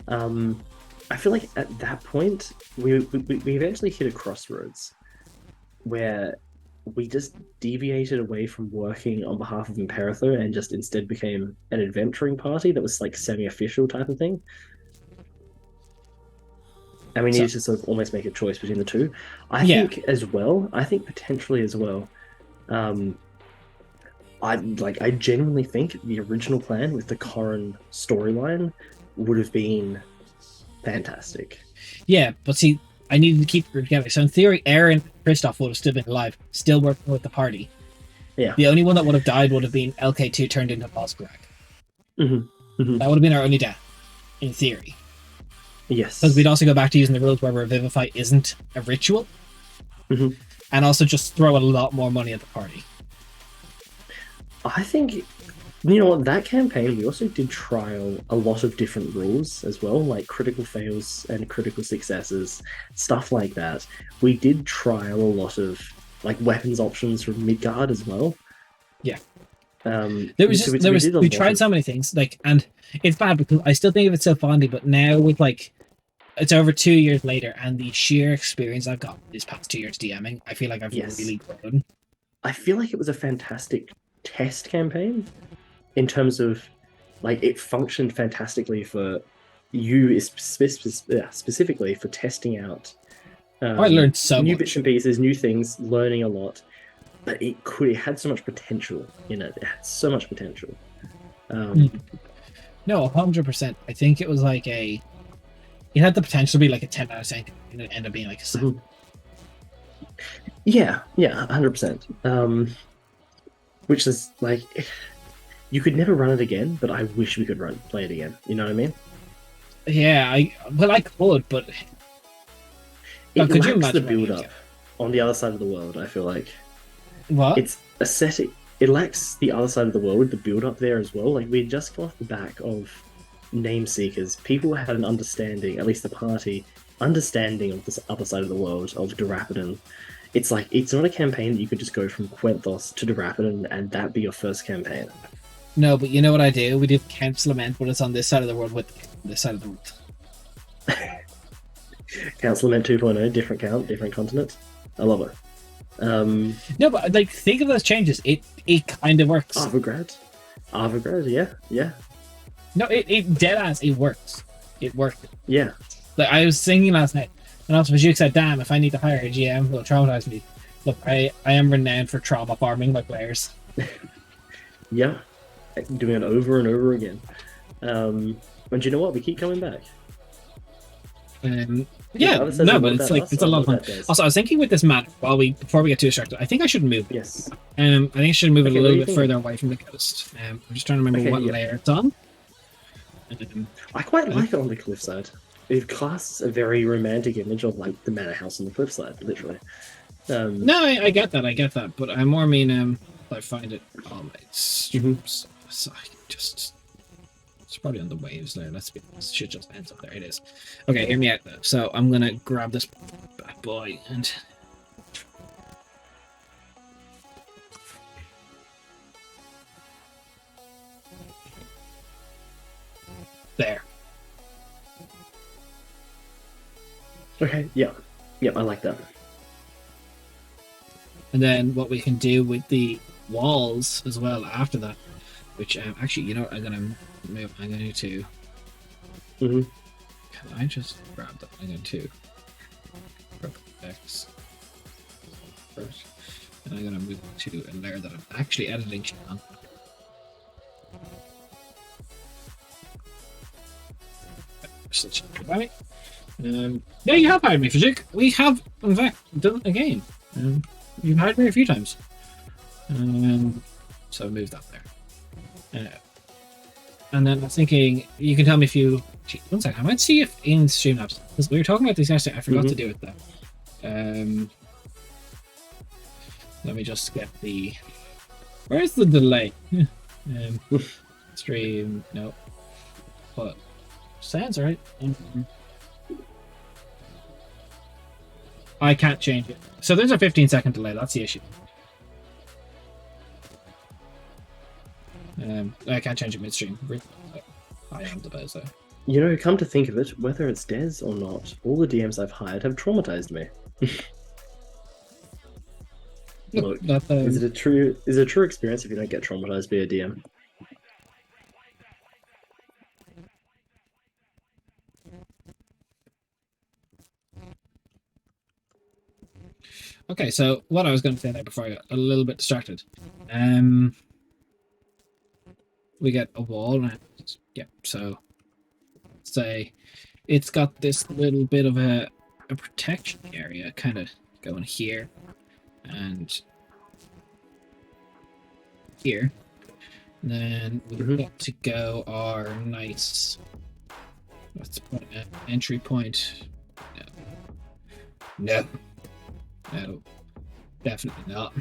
I feel like at that point, we eventually hit a crossroads where we just deviated away from working on behalf of Imperatho and just instead became an adventuring party that was like semi-official type of thing. And we So needed to sort of almost make a choice between the two. yeah, I think potentially as well, um, I genuinely think the original plan with the Corrin storyline would have been fantastic. yeah, but see, I needed to keep the group together. So in theory, Aaron and Kristoff would have still been alive, still working with the party. Yeah. The only one that would have died would have been LK2 turned into Boscrack. Hmm. Hmm. That would have been our only death, in theory. Because we'd Yes. also go back to using the rules where Revivify isn't a ritual, Hmm. and also just throw a lot more money at the party. I think you know what, that campaign we also did trial a lot of different rules as well, like critical fails and critical successes, stuff like that. We did trial a lot of like weapons options from Midgard as well. Yeah. So we did a We lot tried of so many things, like, and it's bad because I still think of it so fondly, but now with like it's over 2 years later, and the sheer experience I've got these past 2 years DMing, I feel like I've yes. really grown. I feel like it was a fantastic test campaign in terms of like it functioned fantastically for you specifically for testing out I learned so new bits much. and pieces, new things, learning a lot. But it had so much potential in it. It had so much potential. Um, No, 100%. I think it was like it had the potential to be like a 10 out of 10, and it ended up being like a 7. yeah, yeah, 100%. Which is like you could never run it again, but I wish we could play it again. You know what I mean? Yeah, I could, but It could you lacks the imagine running it build up again? on the other side of the world. I feel like What? it's a setting. It lacks the other side of the world, the build up there as well. Like we just got off the back of Name Seekers. People had an understanding, at least the party, understanding of this other side of the world of Durapidan. It's like it's not a campaign that you could just go from Quenthos to Durapidan and that be your first campaign. No, but you know what I do? We do Count's Lament, but it's on this side of the world with this side of the world. Council Lament 2.0, different count, different continent. I love it. No, but like think of those changes. It kind of works. Arvagrad. Arvagrad, yeah, yeah, No, it dead ass. It works. It worked. yeah. Like I was singing last night, and also Vajik said, "Damn, if I need to hire a GM, will traumatize me." Look, I am renowned for trauma farming my players. Yeah, doing it over and over again. And you know what? We keep coming back. Yeah, Either says no, a but lot it's about like us it's or a a lot lot of fun. about Des. Also, I was thinking with this map before we get too distracted, I think I should move it. Yes. I think I should move it Okay, a what do little you bit think? further away from the coast. I'm just trying to remember Okay, what yeah. layer it's on. I quite like it on the cliffside. It casts a very romantic image of like the manor house on the cliffside, literally. No, I get that, but I more mean I find it on my streams, so I can just it's probably on the waves there. Let's be honest, shit just ends up there. It is. Okay, hear me out though. So I'm gonna grab this bad boy and there. Okay, yeah. Yeah, I like that. And then what we can do with the walls as well after that, which actually, you know what, I'm gonna move. I'm going to. Hmm. Can I just grab that? I'm going to grab X first, and I'm gonna move to a layer that I'm actually editing on. Yeah, you have hired me, Fajik. We have, in fact, done it again. You've hired me a few times. So move that there. And then I'm thinking, you can tell me if you. Gee, one second, I might see if in Streamlabs, because we were talking about this yesterday, I forgot to do it though. Let me just get the. Where's the delay? Stream, no. But sounds right. I can't change it. So there's a 15-second delay. That's the issue. I can't change it midstream. I am the buzzer. You know, come to think of it, whether it's Des or not, all the DMs I've hired have traumatized me. Look, Look, that is it a true experience if you don't get traumatized by a DM? okay. So what I was going to say there before I got a little bit distracted, we get a wall. And, yeah. So say it's got this little bit of a protection area, kind of going here and here. And then we've got to go our nice. Let's put an entry point. No. No. Definitely not.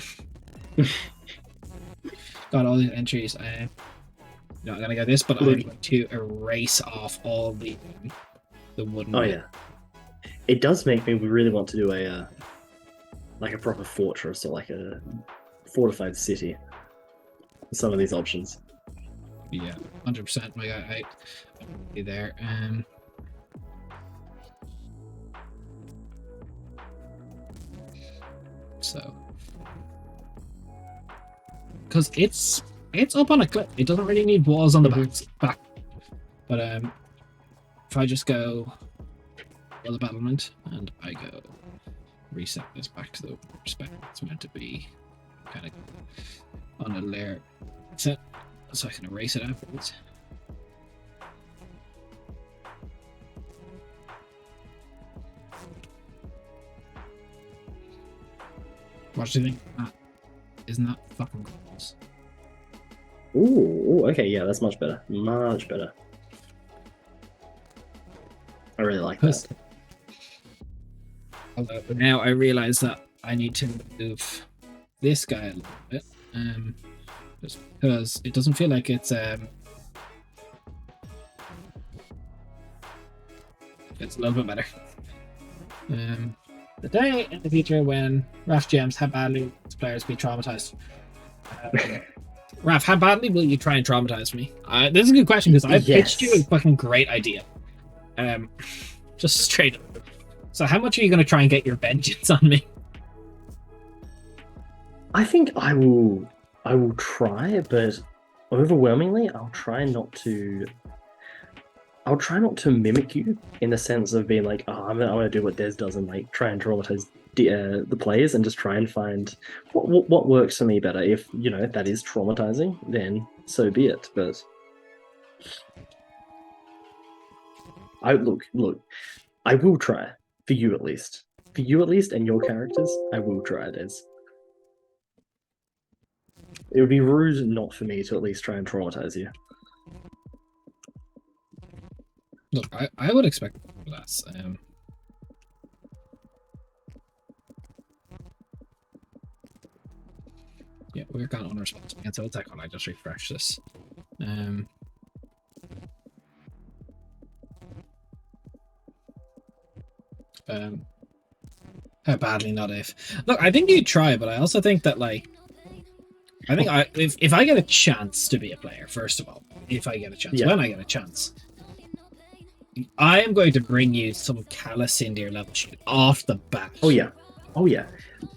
Got all these entries. No, I'm gonna go this, but I'm going to erase off all the wooden. Oh yeah, it does make me really want to do a like a proper fortress or like a fortified city. Some of these options. Yeah, 100%. Like I be there. So, because it's up on a cliff, it doesn't really need walls on the back. But if I just go the battlement and I go reset this back to the spec it's meant to be, kind of on a layer set, so I can erase it afterwards. What do you think? Isn't that fucking close? Ooh, okay, yeah, that's much better. Much better. I really like that. Although now I realize that I need to move this guy a little bit, just because it doesn't feel like it's a little bit better. The day in the future when Raf GMs how badly players be traumatized. Raf, how badly will you try and traumatize me? This is a good question because I pitched you a fucking great idea. Just straight up. So how much are you going to try and get your vengeance on me? I think I will try, but overwhelmingly I'll try not to mimic you in the sense of being like, oh, I'm gonna do what Des does and like try and traumatize the players and just try and find what works for me better. If that is traumatizing, then so be it. But I look, I will try for you at least, and your characters. I will try, Des. It would be rude not for me to at least try and traumatize you. Look, I would expect less. Yeah, we're kind of unresponsive again, so it's like when I just refresh this. How badly not if? Look, I think you try, but I also think that like, I think if I get a chance to be a player, first of all, if I get a chance, when I get a chance, I am going to bring you some callous into your level sheet off the bat. Oh yeah.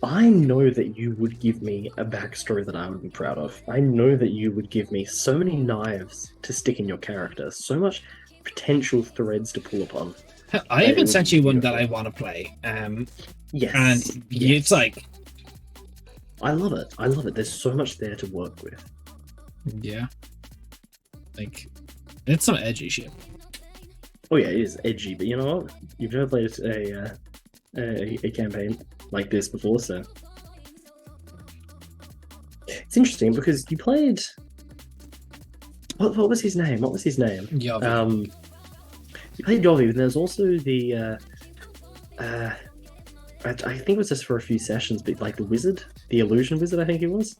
I know that you would give me a backstory that I would be proud of. I know that you would give me so many knives to stick in your character, so much potential threads to pull upon. I even sent you one that I want to play. Yes. And it's like, I love it. There's so much there to work with. Yeah. Like, it's some edgy shit. Oh yeah, it is edgy, but you know what? You've never played a campaign like this before, so it's interesting because you played. What was his name? Yavi. You played Yavi, but there's also the I think it was just for a few sessions, but like the wizard, the illusion wizard, I think it was.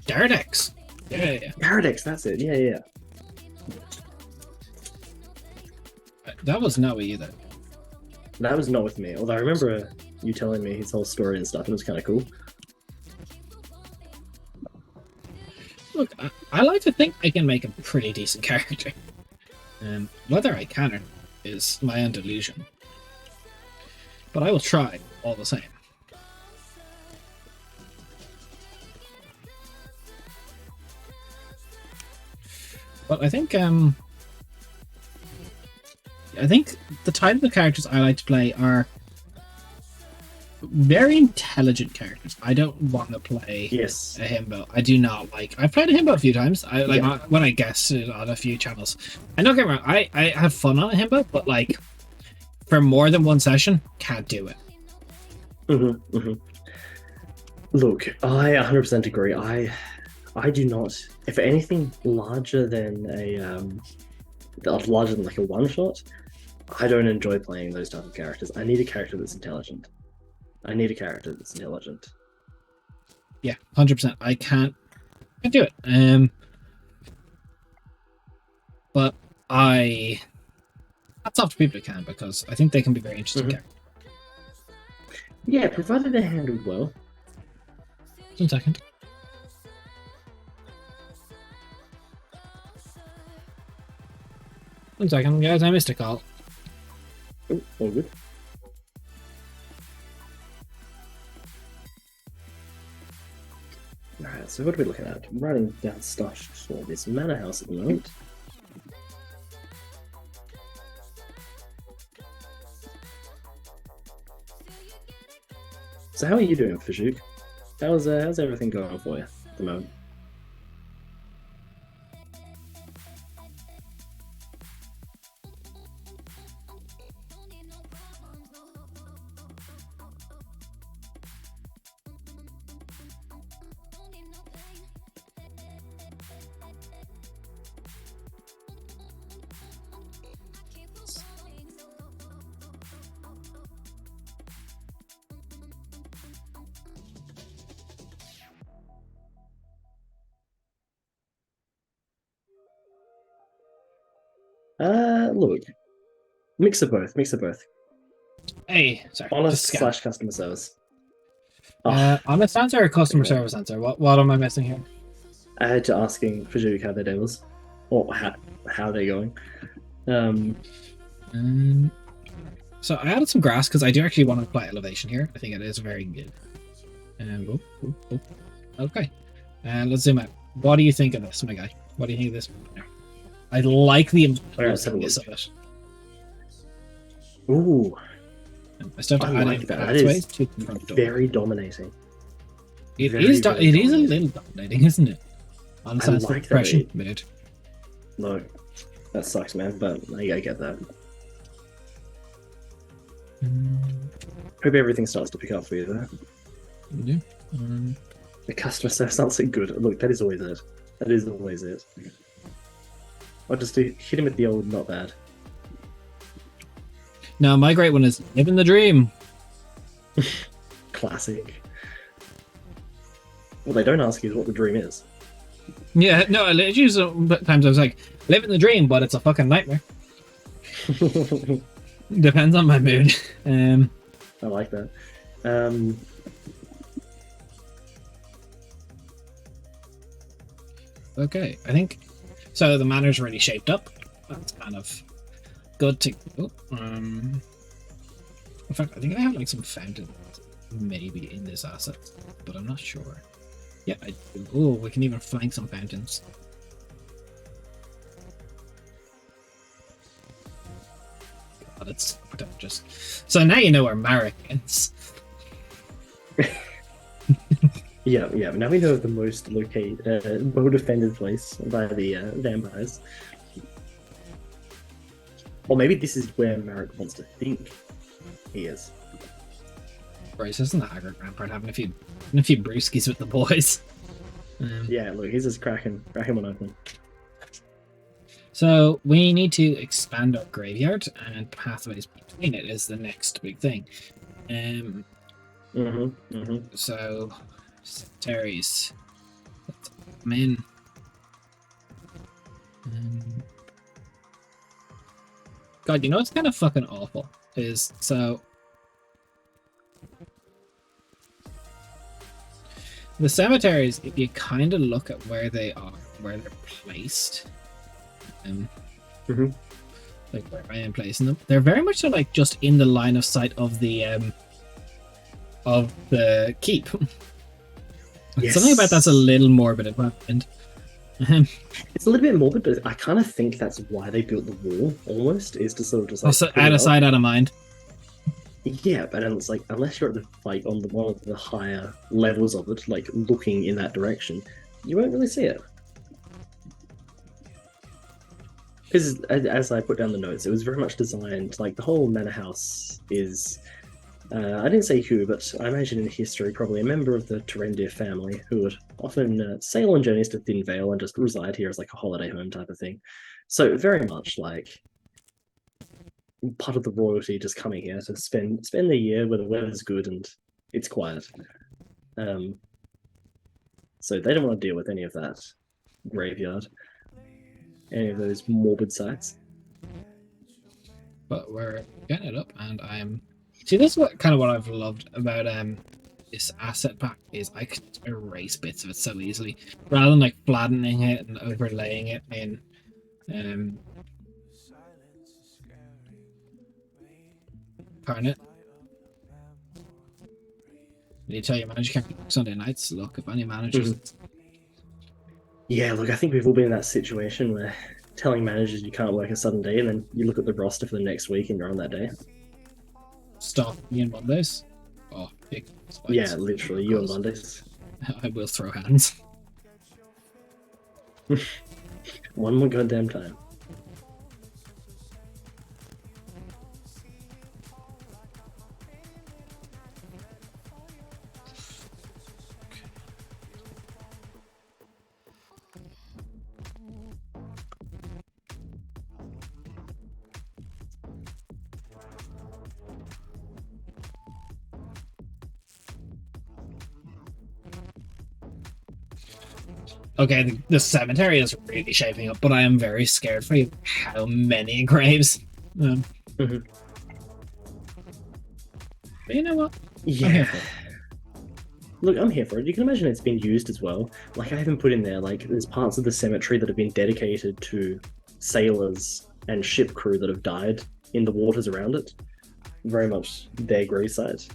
Dardex. Yeah. Dardex, that's it. Yeah. That was not either. That was not with me. Although I remember you telling me his whole story and stuff, and it was kind of cool. Look, I like to think I can make a pretty decent character. Whether I can or not is my own delusion. But I will try all the same. But I think the type of characters I like to play are very intelligent characters. I don't want to play Yes. a himbo. I do not like. I've played a himbo a few times. Yeah. When I guest it on a few channels. I don't get me wrong. I have fun on a himbo, but like for more than one session, can't do it. Look, I 100% agree. I do not. If anything larger than larger than like a one shot, I don't enjoy playing those type of characters. I need a character that's intelligent. Yeah, 100%. I can't do it. But that's up to people who can, because I think they can be very interesting characters. Yeah, provided they're handled well. 1 second. One second, guys. I missed a call. Oh, all good. Alright, so what are we looking at? I'm writing down stuff for this manor house at the moment. So how are you doing, Fajuk? How's everything going for you at the moment? Look, mix of both. Hey, sorry. Honest / customer service. Honest answer or customer service answer? What am I missing here? I had to asking Fajuk how their day was, or how they're going. So I added some grass because I do actually want to apply elevation here. I think it is very good. Okay. Let's zoom out. What do you think of this, my guy? What do you think of this? I like the impulsiveness of it. Ooh, I still have to add in pathways to the front door. Very dominating. It is a little dominating, isn't it? Honestly, that's the impression made. No, that sucks, man. But I get that. Hope everything starts to pick up for you there. Yeah. The customer service not so good. Look, that is always it. I'll just hit him with the old not bad. No, my great one is living the dream. Classic. What they don't ask you is what the dream is. Yeah, no, literally sometimes I was like, living the dream, but it's a fucking nightmare. Depends on my mood. I like that. Okay, I think so. The manor's already shaped up. That's kind of good to. In fact, I think I have like some fountains maybe in this asset, but I'm not sure. Yeah, we can even flank some fountains. God, it's pretentious. So now you know where Marek ends. Yeah. Now we know the most well-defended place by the vampires. Or maybe this is where Marek wants to think he is. Bryce isn't the haggard vampire having a few brewskis with the boys. Yeah, look, he's just cracking one open. So we need to expand our graveyard, and pathways between it is the next big thing. So cemeteries. Let's come in. God, you know what's kind of fucking awful is so. The cemeteries, if you kind of look at where they are, where they're placed, like where I am placing them, they're very much so like just in the line of sight of the keep. Yes. Something about that's a little morbid at my end. It's a little bit morbid, but I kind of think that's why they built the wall. Almost is to sort of just like Also, put out it of up. sight, out of mind. Yeah, but then it's like unless you're at the like on the one of the higher levels of it, like looking in that direction, you won't really see it. Because as I put down the notes, it was very much designed like the whole manor house is. I didn't say who, but I imagine in history probably a member of the Terendir family who would often sail on journeys to THINVEIL and just reside here as like a holiday home type of thing. So very much like part of the royalty just coming here to spend the year where the weather's good and it's quiet. Um, so they don't want to deal with any of that graveyard, any of those morbid sights. But we're getting it up, and I'm. See, this is what kind of what I've loved about this asset pack is I could erase bits of it so easily rather than like flattening it and overlaying it in Carnet. You tell your manager can't work Sunday nights. Look, if any managers, Yeah, look, I think we've all been in that situation where telling managers you can't work a sudden day, and then you look at the roster for the next week and you're on that day. stop me on Mondays. Oh, big spikes. Yeah, literally, you on Mondays. I will throw hands. One more goddamn time. Okay, the cemetery is really shaping up, but I am very scared for you. How many graves? Mhm. But you know what? Yeah. Look, I'm here for it. You can imagine it's been used as well. Like, I haven't put in there, like, there's parts of the cemetery that have been dedicated to sailors and ship crew that have died in the waters around it. Very much their gravesite.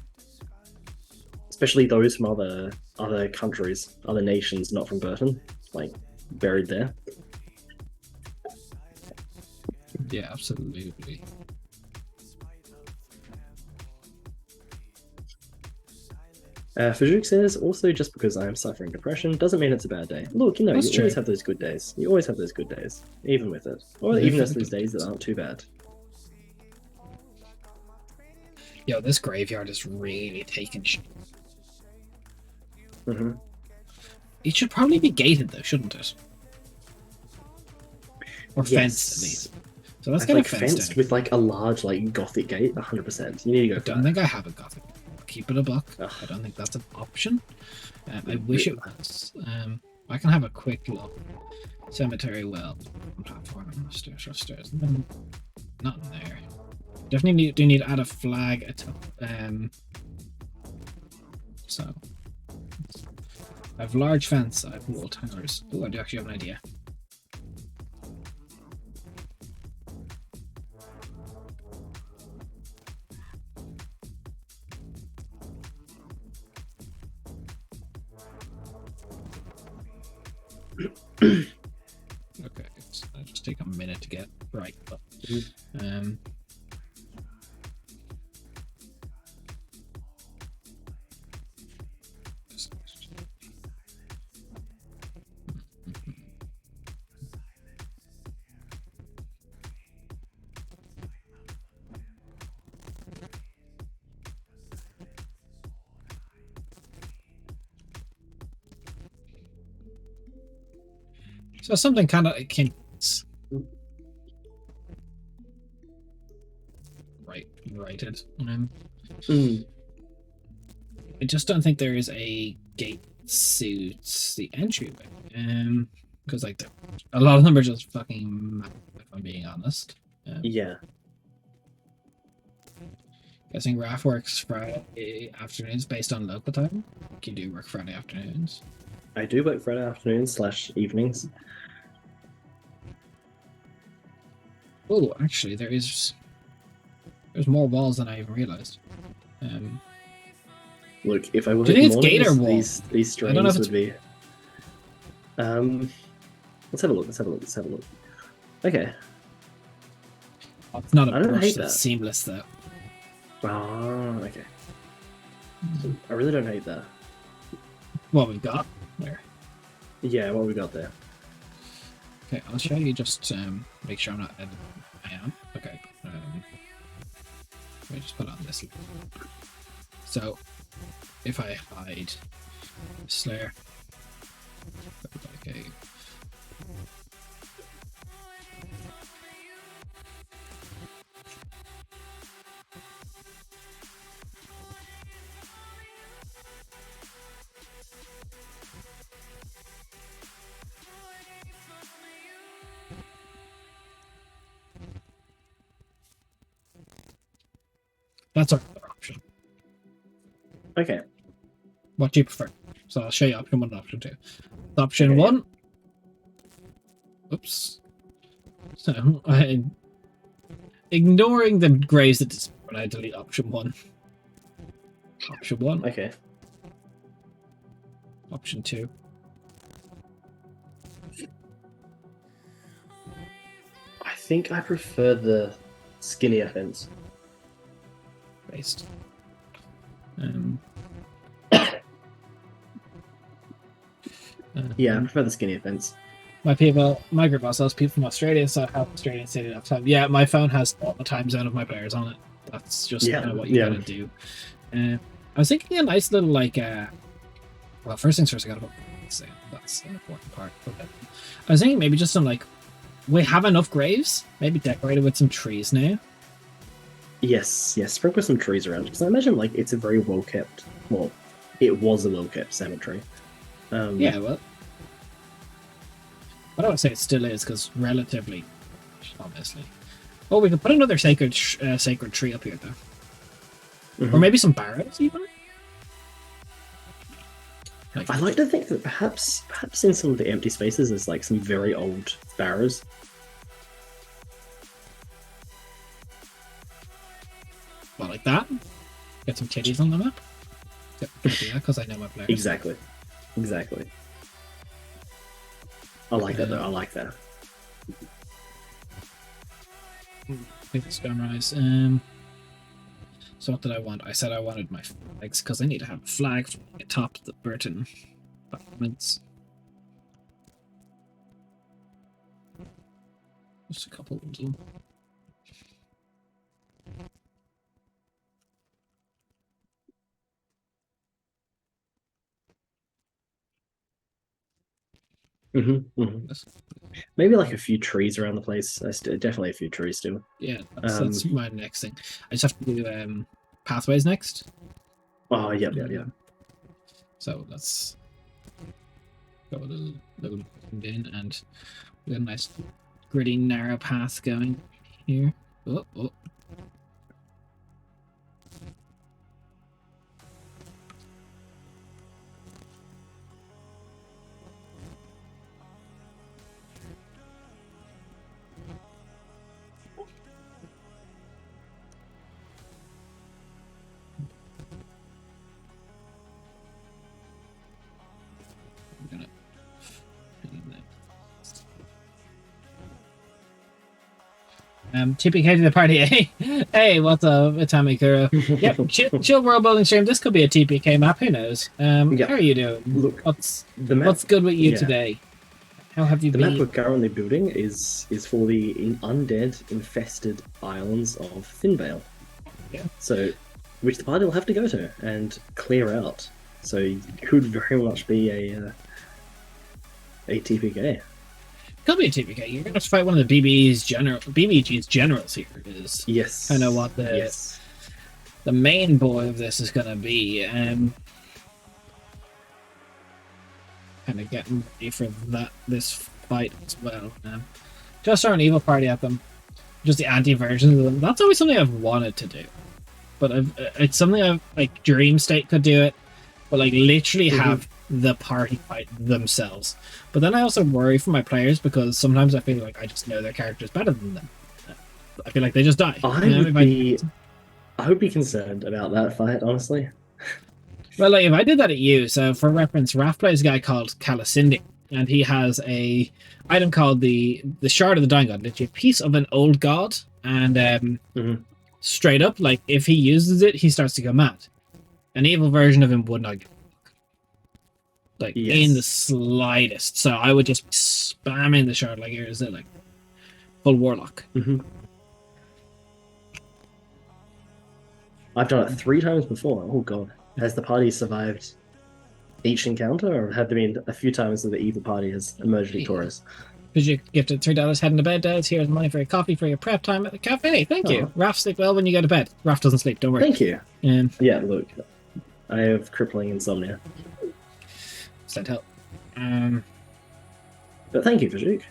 Especially those from other countries, other nations, not from Burton, like, buried there. Yeah, absolutely. Fajuk says, also just because I am suffering depression doesn't mean it's a bad day. Look, you know, That's you true. always have those good days. You always have those good days, even with it. Or even just those days that aren't too bad. Yo, this graveyard is really taking shit. Mm-hmm. It should probably be gated though, shouldn't it? Or fenced at least. So let's get like it fenced fenced in. with like a large like gothic gate, 100%. You need to go. I don't think I have a gothic. Keep it a buck. Ugh. I don't think that's an option. I wish it was. I can have a quick look. Cemetery well. Platform, stairs. Not in there. Definitely do need to add a flag atop. So I have large fence. I have wall towers. Oh, I do actually have an idea. Okay, it'll just take a minute to get right. But, so something kind of akin. Righted. I just don't think there is a gate suits the entryway. Because like a lot of them are just fucking mad, if I'm being honest. Yeah. Guessing RAF works Friday afternoons based on local time. You do work Friday afternoons. I do work Friday afternoons / evenings. Oh, actually, there's more walls than I even realized. Look, if I were do you think it's more, gate or wall? these streams would be. Let's have a look. Let's have a look. Let's have a look. Okay. It's not a I don't brush hate that's that. seamless though. Oh, okay. I really don't hate that. What we got there. Yeah, what we got there. Okay, I'll show you just make sure I'm not editing. I am. Okay. Let me just put on this. So if I hide Slayer, okay. That's our other option. Okay. What do you prefer? So I'll show you option 1 and option 2. Option Okay, 1. Oops. So ignoring the grays that disappear when I delete option 1. Option 1. Okay. Option 2. I think I prefer the skinnier fence. Based. Yeah, I prefer the skinnier fence. My group also has people from Australia, so I have Australian staying enough time. Yeah, my phone has all the time zone of my players on it. That's just kind of what you gotta do. I was thinking a nice little well, first things first, I gotta say that's an important part. Okay. I was thinking maybe just some we have enough graves, maybe decorated with some trees now. Yes, sprinkle some trees around because I imagine it's a very well kept. Well, it was a well kept cemetery. Yeah, well, I don't say it still is because relatively, obviously. Oh, we could put another sacred tree up here though, or maybe some barrows even. I like to think that perhaps in some of the empty spaces there's some very old barrows. Well, like that. Get some titties on the map. Because I know my players. Exactly. I like that though. I like that. I think it's Gunrise. So what did I want? I said I wanted my flags because I need to have a flag atop the Burton battlements. Just a couple of them. Maybe a few trees around the place. Definitely a few trees still. Yeah, that's my next thing. I just have to do pathways next. Oh, yeah. So let's go a little in, and we got a nice gritty narrow path going here. Oh. TPK to the party. Hey, what's up, Itami Kuro? Yep, chill world building stream. This could be a TPK map. Who knows? How are you doing? Look, what's good with you today? How have you been? The map we're currently building is for the undead infested islands of THINVEIL. Yeah. So, which the party will have to go to and clear out. So it could very much be a TPK. Could be a TPK. You're going to fight one of the BBG's generals here. Is yes. I know what the main boy of this is going to be. Kind of getting ready for this fight as well. Just throw an evil party at them. Just the anti-version of them. That's always something I've wanted to do. But it's something I've Dream State could do it. But literally have the party fight themselves. But then I also worry for my players because sometimes I feel like I just know their characters better than them. I feel like they just die. I would be concerned about that fight, honestly. Well, if I did that at you, so for reference, Raph plays a guy called Calisindi, and he has a item called the Shard of the Dying God. Literally a piece of an old god, and straight up, like if he uses it, he starts to go mad. An evil version of him would not, like in the slightest. So I would just be spamming the Shard like here's it, like full warlock. I've done it 3 times before. Oh god. Has the party survived each encounter, or have there been a few times that the evil party has emerged victorious? Because you gifted $3 heading to bed, Des. Here's money for your coffee for your prep time at the cafe. Thank you. Raph, sleep well when you go to bed. Raph doesn't sleep, don't worry. Thank you. Yeah, look. I have crippling insomnia. Send help. But thank you, Vajik.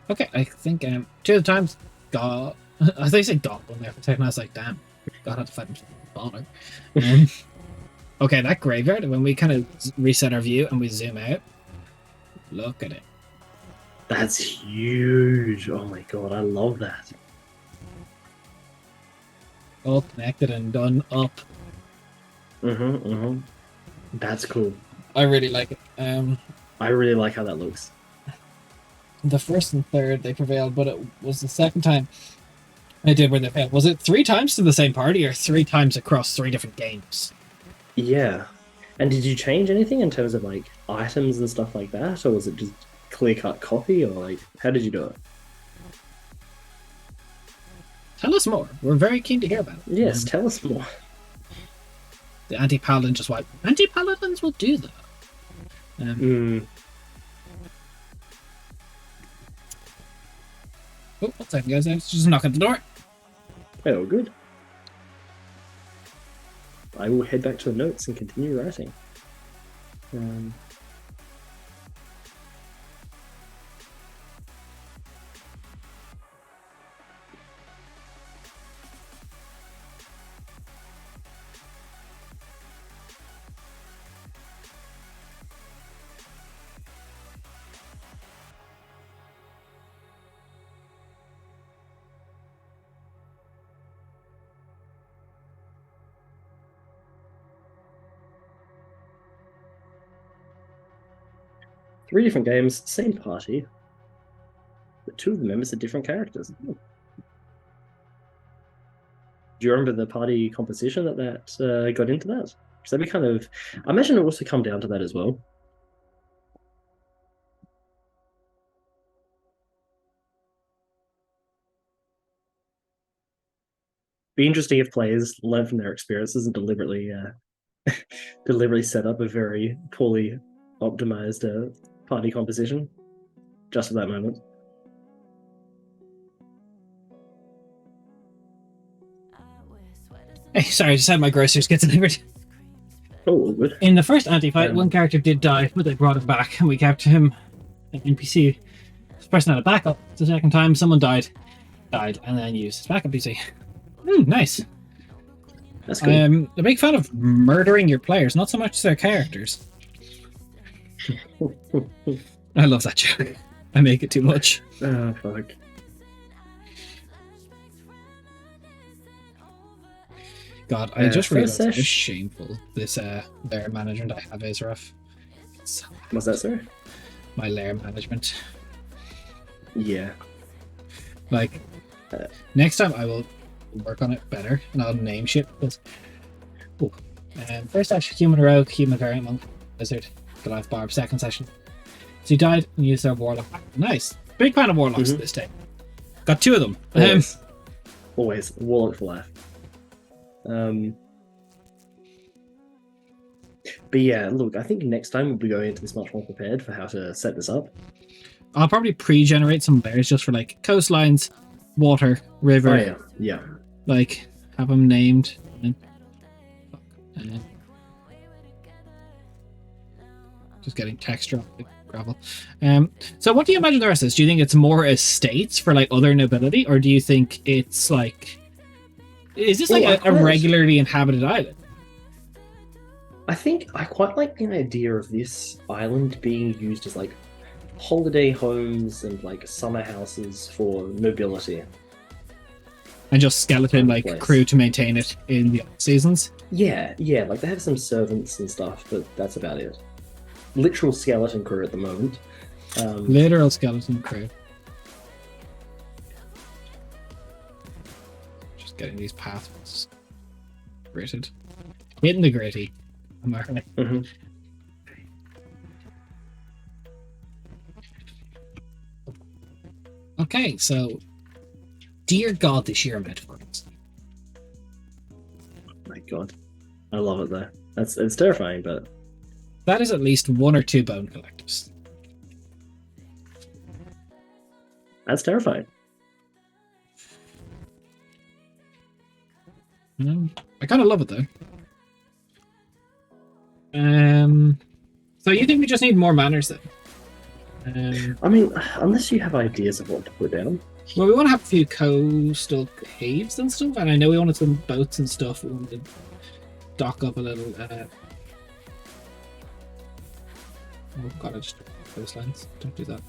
Okay, I think 2 of the times God, as they say Goblin there for a second, I was like, damn, God had to fight him spawner. Okay, that graveyard, when we kind of reset our view and we zoom out, look at it. That's huge. Oh my god, I love that. All connected and done up. That's cool. I really like it. I really like how that looks. The first and third they prevailed, but it was the second time they did where they failed. Was it 3 times to the same party or 3 times across 3 different games? Yeah. And did you change anything in terms of like items and stuff like that, or was it just clear-cut copy, or like how did you do it? Tell us more. We're very keen to hear about it. Yes, tell us more. The anti-paladin just wiped. Anti-paladins will do that. Oh, 1 second, guys. Let's just knock at the door. Oh, good. I will head back to the notes and continue writing. 3 different games, same party, but 2 of the members are different characters. Do you remember the party composition that got into that? Because that'd be kind of... I imagine it also come down to that as well. Be interesting if players learn from their experiences and deliberately set up a very poorly optimized party composition just at that moment. Hey, sorry, I just had my groceries get delivered. Oh, good. In the first anti-fight, 1 character did die, but they brought him back, and we kept him an NPC. This person had a backup. The second time, someone died, and then used his backup PC. Nice. That's good. I'm a big fan of murdering your players, not so much their characters. I love that joke. I make it too much. Oh, fuck. God, I just realized how shameful this lair management I have is, rough. What's that, sir? My lair management. Yeah. Like, next time I will work on it better, and I'll name shit. First session, human rogue, human variant monk, wizard, Goliath barb. Second session, so you died and used their warlock. Nice, big fan of warlocks this day. Got 2 of them. Always warlock for life. But yeah, look, I think next time we'll be going into this much more prepared for how to set this up. I'll probably pre-generate some layers just for like coastlines, water, river. Oh, yeah. Like, have them named. Just getting texture off the gravel. So what do you imagine the rest is? Do you think it's more estates for like other nobility, or do you think it's like... Is this like a regularly inhabited island? I think I quite like the idea of this island being used as like holiday homes and like summer houses for nobility. And just skeleton like crew to maintain it in the off seasons? Yeah, like they have some servants and stuff, but that's about it. Literal skeleton crew at the moment. Literal skeleton crew. Just getting these pathways gritted. Hitting the gritty. Am I right? Mm-hmm. Okay, so dear God, this year metaphors. Oh my God, I love it though. It's terrifying, but That is at least 1 or 2 bone collectors. that's terrifying. I kind of love it though. So you think we just need more manners then? I mean, unless you have ideas of what to put down. Well, we want to have a few coastal caves and stuff, and I know we wanted some boats and stuff. We wanted to dock up a little. Oh God, I just coastlines. Don't do that.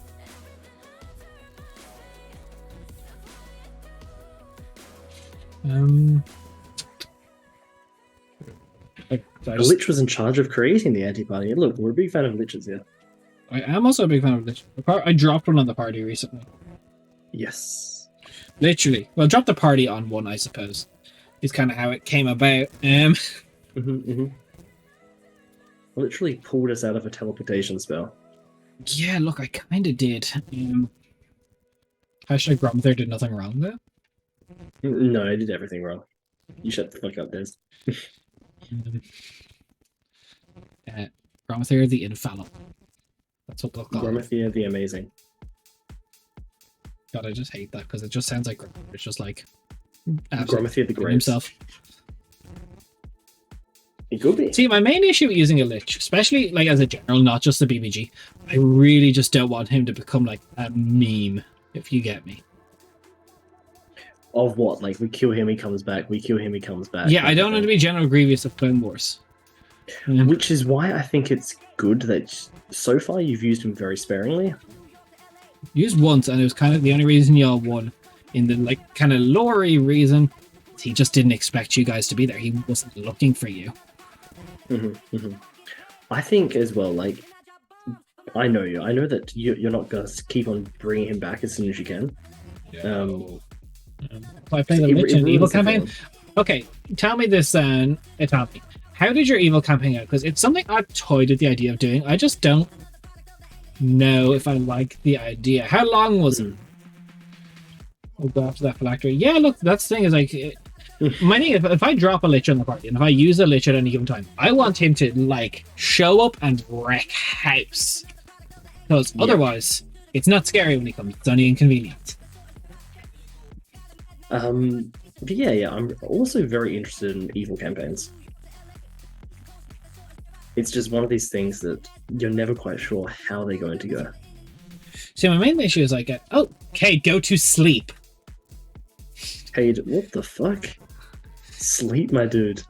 The Lich was in charge of creating the anti-party. Look, we're a big fan of Liches here. I am also a big fan of Lich. I dropped one on the party recently. Yes. Literally. Well, drop the party on one, I suppose. Is kind of how it came about. Literally pulled us out of a teleportation spell. Yeah, look, I kind of did. Hashtag Gromther did nothing wrong though. No, I did everything wrong. You shut the fuck up, Des. Gromther the Infallible. That's what they'll call it. Gromther the Amazing. God, I just hate that because it just sounds like it's just like Gromther the Great himself. It could be. See, my main issue with using a Lich, especially like as a general, not just the BBG, I really just don't want him to become like a meme, if you get me. Of what? Like, we kill him, he comes back. We kill him, he comes back. Yeah, I don't want to be General Grievous of Clone Wars. Which is why I think it's good that so far you've used him very sparingly. Used once, and it was kind of the only reason y'all won. In the like kind of lore-y reason, he just didn't expect you guys to be there. He wasn't looking for you. I think as well, like, I know you. I know that you're not going to keep on bringing him back as soon as you can. I played the Lich and Evil campaign. Okay, tell me this, Itami. How did your Evil campaign go? Because it's something I've toyed with the idea of doing. I just don't know if I like the idea. How long was it? We'll go after that phylactery. Yeah, look, that's the thing is like, my thing, if I drop a Lich on the party and if I use a Lich at any given time, I want him to like show up and wreck house. Because otherwise, it's not scary when he comes. It's only inconvenient. But yeah, I'm also very interested in evil campaigns. It's just one of these things that you're never quite sure how they're going to go. See, my main issue is like, Cade, go to sleep. Cade, what the fuck? Sleep, my dude.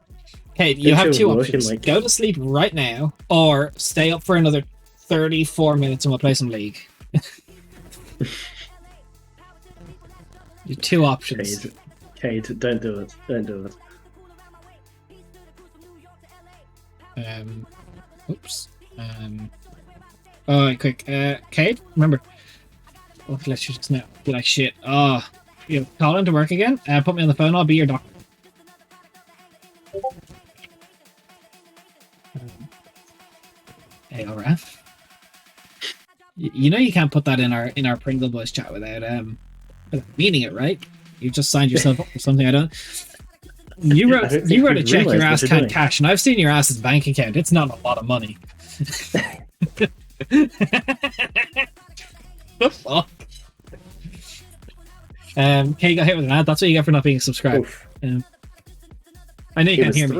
Cade, you have 2 options. Like... Go to sleep right now, or stay up for another 34 minutes and we'll play some League. You 2 options. Cade, don't do it. Don't do it. Oops. Alright, quick. Cade, remember. Oh, let's just now. Be like shit. You call in to work again? Put me on the phone, I'll be your doctor. Hey, alright. You know you can't put that in our Pringle Boys chat without meaning it, right? You just signed yourself up for something I don't. You wrote a check your ass can't cash, and I've seen your ass's bank account. It's not a lot of money. The fuck? Okay, you got hit with an ad. That's what you get for not being subscribed. I know you can't hear me.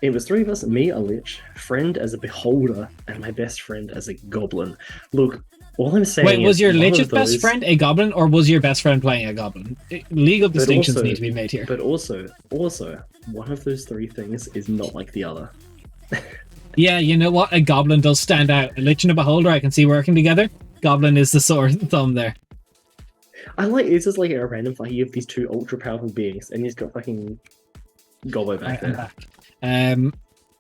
It was 3 of us, me, a Lich, friend as a beholder, and my best friend as a goblin. Look, all I'm saying. Wait, was your Lich's best friend a goblin, or was your best friend playing a goblin? Legal distinctions need to be made here. But also, one of those 3 things is not like the other. Yeah, you know what? A goblin does stand out. A Lich and a beholder I can see working together. Goblin is the sore thumb there. I like, it's just like a random fight. You have these 2 ultra powerful beings, and he's got fucking Gobbo back I'm there. back.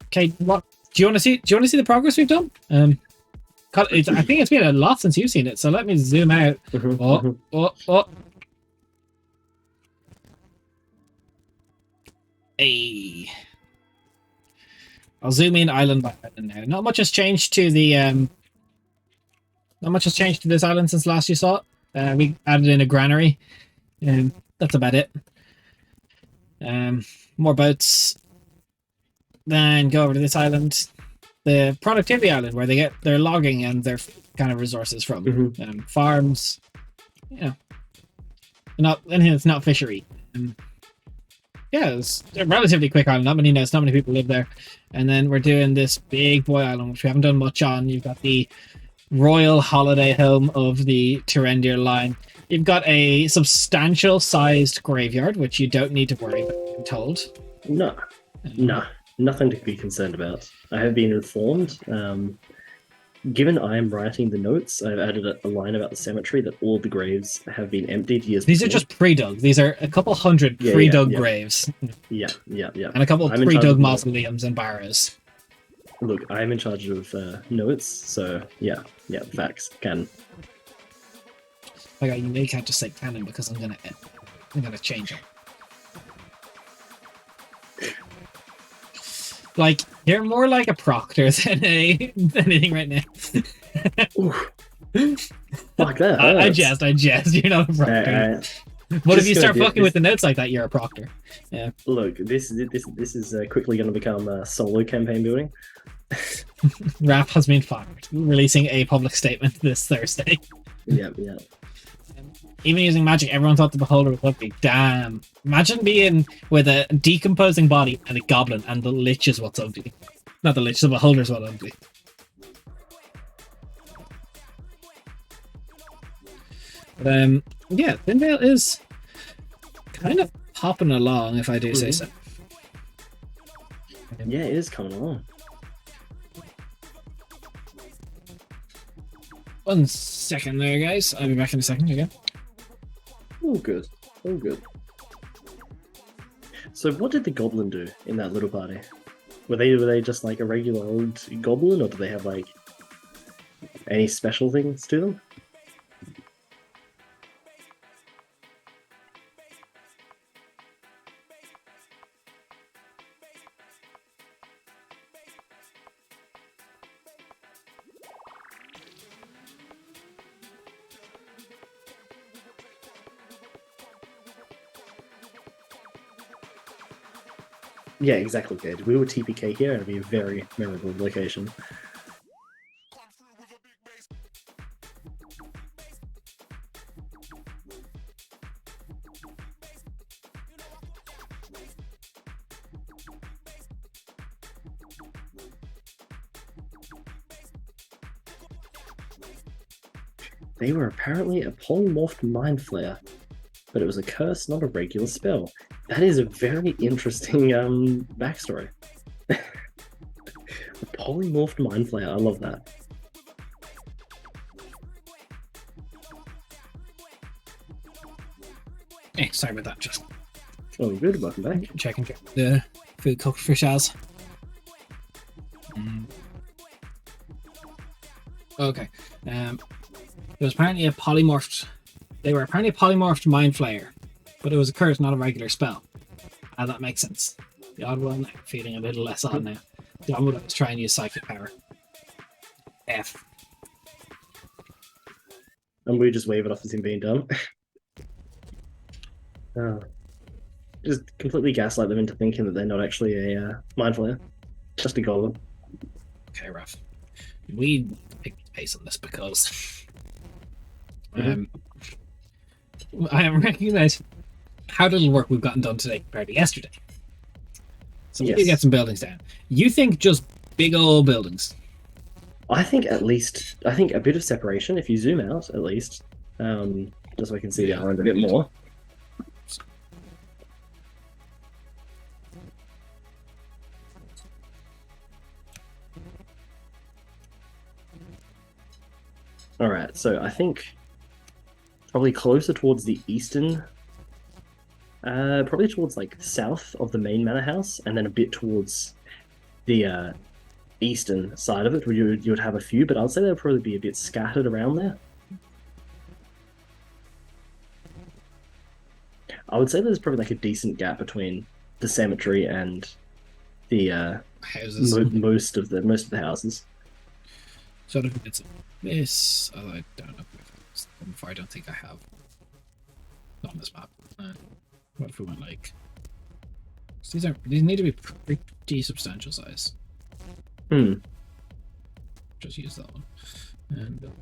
Okay, what do you want to see? Do you want to see the progress we've done? 'Cause I think it's been a lot since you've seen it. So let me zoom out. Oh, oh, oh. Hey. I'll zoom in island by island now. Not much has changed to the not much has changed to this island since last you saw it. We added in a granary. That's about it. More boats. Then go over to this island, the productivity island, where they get their logging and their kind of resources from. Farms, you know, not anything that's not fishery. Yeah, it's a relatively quick island. Not many people live there. And then we're doing this big boy island, which we haven't done much on. You've got the royal holiday home of the Tyrendir line. You've got a substantial sized graveyard, which you don't need to worry about being told. No, nothing to be concerned about. I have been informed. Given I am writing the notes, I've added a line about the cemetery that all the graves have been emptied years These before. are just pre-dug. These are a couple hundred pre-dug graves. Yeah. And a couple of pre-dug mausoleums and barrows. Look, I'm in charge of notes, so yeah, facts, canon. You may can't just say canon because I'm gonna change it. Like, you're more like a proctor than anything right now. Fuck that. I jest. You're not a proctor. What if you start fucking with the notes like that? You're a proctor. Yeah. Look, this is quickly going to become a solo campaign building. Raph has been fired, releasing a public statement this Thursday. Yeah. Even using magic, everyone thought the beholder was ugly. Damn. Imagine being with a decomposing body and a goblin, and the lich is what's ugly. Not the lich, the beholder's what's ugly. But yeah, THINVEIL is kind of popping along, if I do say so. Yeah, it is coming along. 1 second there, guys. I'll be back in a second again. Oh, good. So what did the goblin do in that little party? Were they just like a regular old goblin, or do they have like any special things to them? Yeah, exactly, Gage. We were TPK here, it'd be a very memorable location. They were apparently a polymorphed mind flayer, but it was a curse, not a regular spell. That is a very interesting backstory. A polymorphed mind flayer, I love that. Hey, sorry about that. Just good. Welcome back. Checking the food cooked for Shaz. Okay. There was apparently a polymorphed. They were apparently a polymorphed mind flayer, but it was a curse, not a regular spell. That makes sense. The odd one, I'm feeling a little less odd now. The odd one was trying to use psychic power. F. And we just wave it off as him being dumb. Just completely gaslight them into thinking that they're not actually a mind flayer. Just a golem. Okay, Raph. We pick the pace on this because I recognize how little work we've gotten done today compared to yesterday. So we need to get some buildings down. You think just big old buildings? I think a bit of separation, if you zoom out at least, just so I can see the island a bit more. Alright, so I think probably closer towards the eastern Probably towards like south of the main manor house, and then a bit towards the eastern side of it, where you would have a few, but I'd say they'd probably be a bit scattered around there. I would say there's probably like a decent gap between the cemetery and the Houses. most of the houses. So I don't think it's a miss. Although I don't know if it's before. I don't think I have on this map. What if we went like? 'Cause these need to be pretty substantial size. Hmm. Just use that one. And no.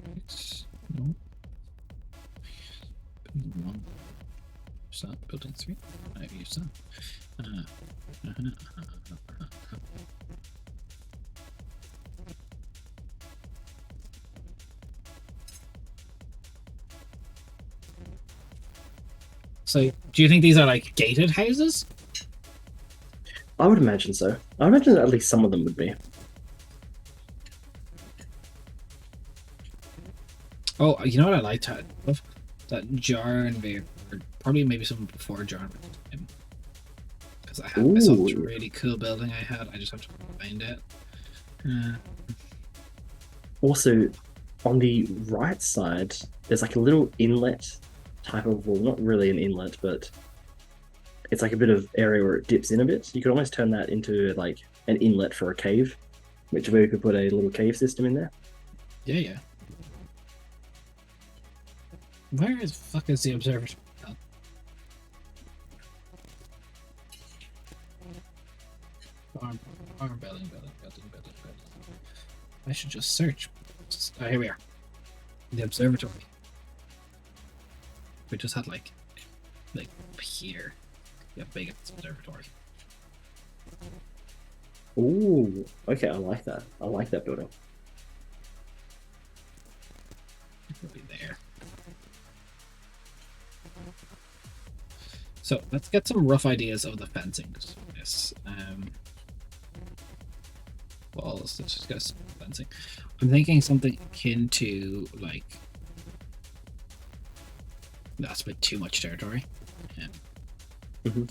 Building 1. Use that. Building 3. I've used that. So, do you think these are like gated houses? I would imagine so. I imagine at least some of them would be. Oh, you know what I liked? I love that jar and beer. Probably maybe some before jar and because I had myself this Ooh. really cool building I had. I just have to find it. Uh, Also, on the right side, there's like a little inlet type of wall. Not really an inlet, but it's like a bit of area where it dips in a bit. You could almost turn that into like an inlet for a cave, which we could put a little cave system in there. yeah, yeah. Where is fuck is the observatory? Oh. Farm building. I should just search. Oh, here we are. The observatory. We just had like here. Yeah, big observatory. Ooh, okay, I like that. I like that building. It'll be there. So let's get some rough ideas of the fencing. Yes. Walls. Let's just get some fencing. I'm thinking something akin to like. That's a bit too much territory. Mhm.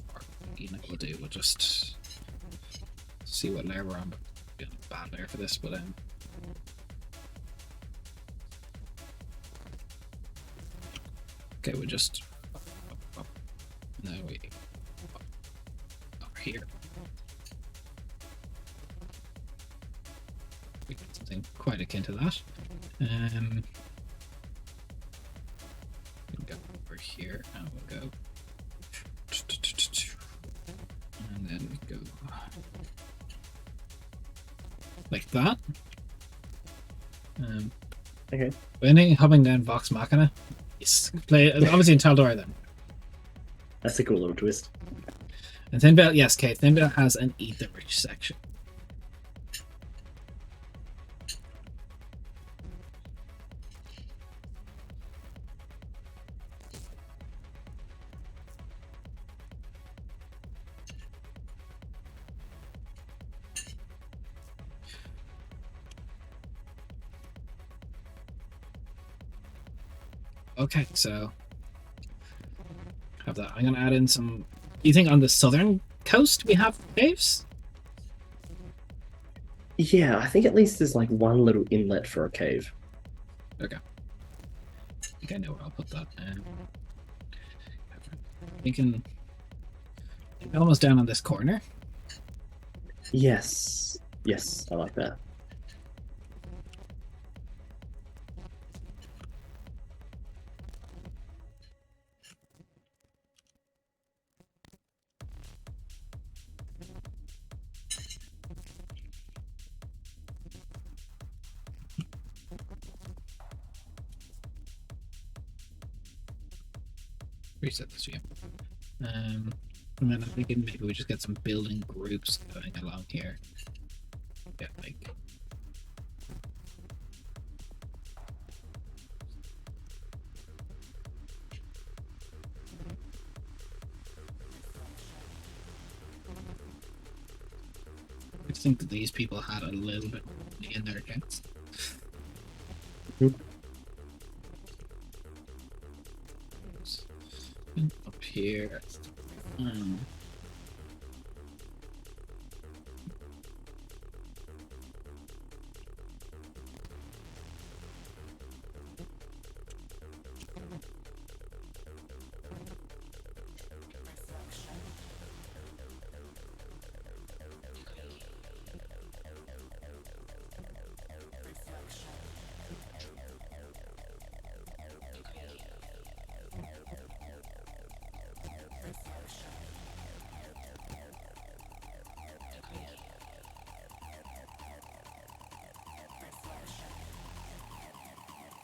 We'll do. We'll just see what layer we're on. But bad layer for this, but okay, we just no wait over here. We get something quite akin to that. We'll go over here and we'll go. And then we go like that. Okay. Anything hopping down Vox Machina? Yes. Play obviously in Taldor then. That's a cool little twist. And THINVEIL, yes, okay, THINVEIL has an ether rich section. Okay, so have that. I'm gonna add in some. Do you think on the southern coast we have caves? Yeah, I think at least there's like one little inlet for a cave. Okay. I think I know where I'll put that. Thinking almost down on this corner. Yes. Yes, I like that. Reset this view. And then I'm thinking maybe we just get some building groups going along here. Yeah, like. I think that these people had a little bit in their accounts. And up here. Hmm.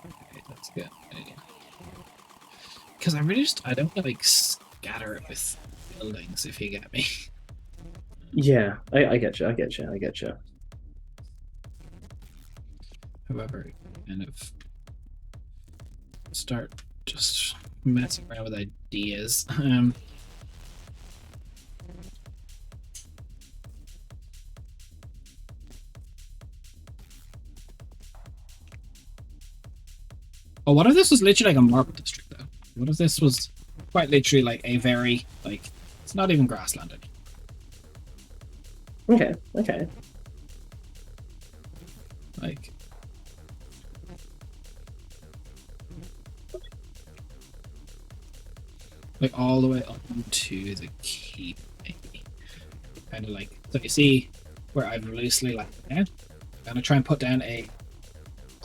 Okay, that's good. Because I don't want to like scatter it with buildings, if you get me. Yeah, I get you. I get you. I get you. However, kind of start just messing around with ideas. Oh, what if this was literally like a marble district, though? What if this was quite literally like a very, like, it's not even grasslanded. Okay. Okay. Like, all the way up to the keep, maybe. Kind of like, so you see where I've loosely like, yeah, I'm gonna try and put down a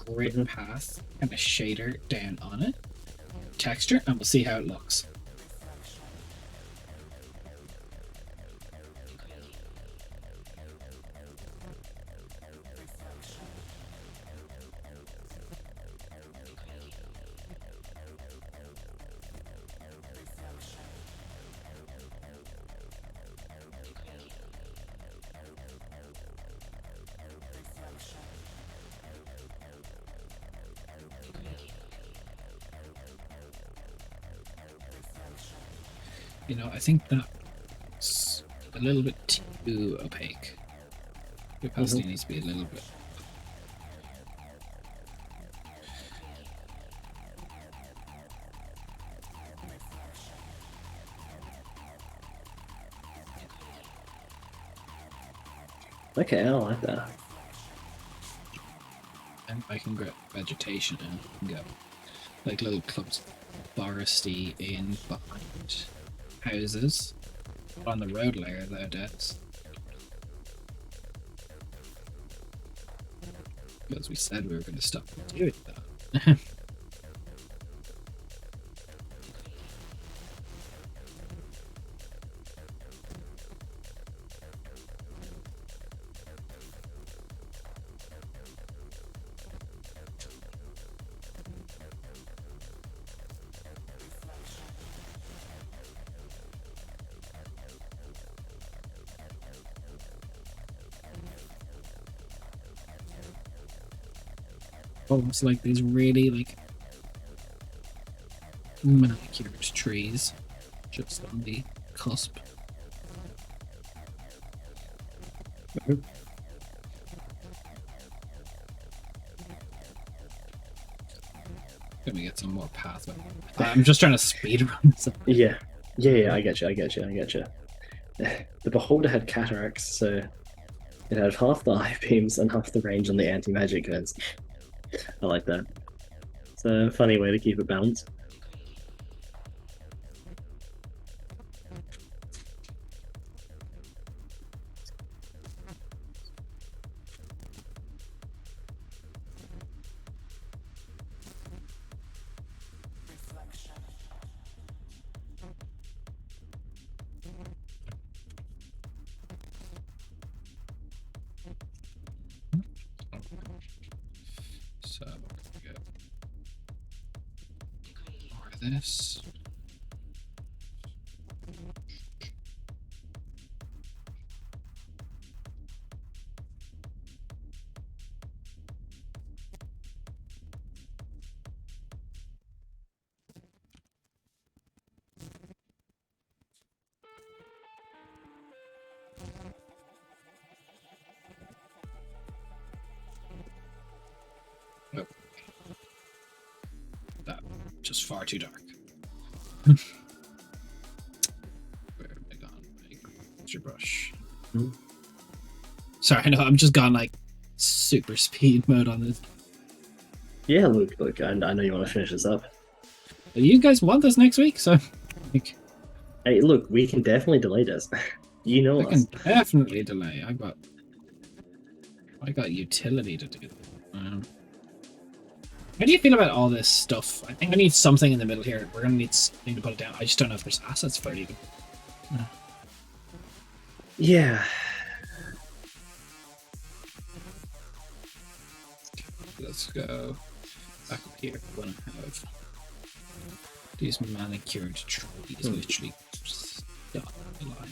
grid path and a shader down on it, texture, and we'll see how it looks. You know, I think that's a little bit too opaque. The opacity needs to be a little bit. Okay, I like that. And I can get vegetation and go like little clumps of foresty in behind houses. On the road layer, though, Dex. Because we said we were going to stop doing that. Almost like these really like manicured trees just on the cusp. Gonna get some more paths. I'm just trying to speed run this. Yeah. Yeah, I get you. I get you. I get you. The beholder had cataracts, so it had half the eye beams and half the range on the anti-magic guns. I like that. It's a funny way to keep it balanced. So we got more of this. Oh. That just far too dark. texture brush. Hmm. Sorry, no, I'm just gone like super speed mode on this. Yeah, look, I know you want to finish this up. You guys want this next week, so like, Hey, look, we can definitely delay this. You know I us. can definitely delay. I got utility to do. How do you feel about all this stuff? I think I need something in the middle here. We're gonna need something to put it down. I just don't know if there's assets for it even. Yeah. Let's go back up here. We're gonna have these manicured trees literally stuck in the line.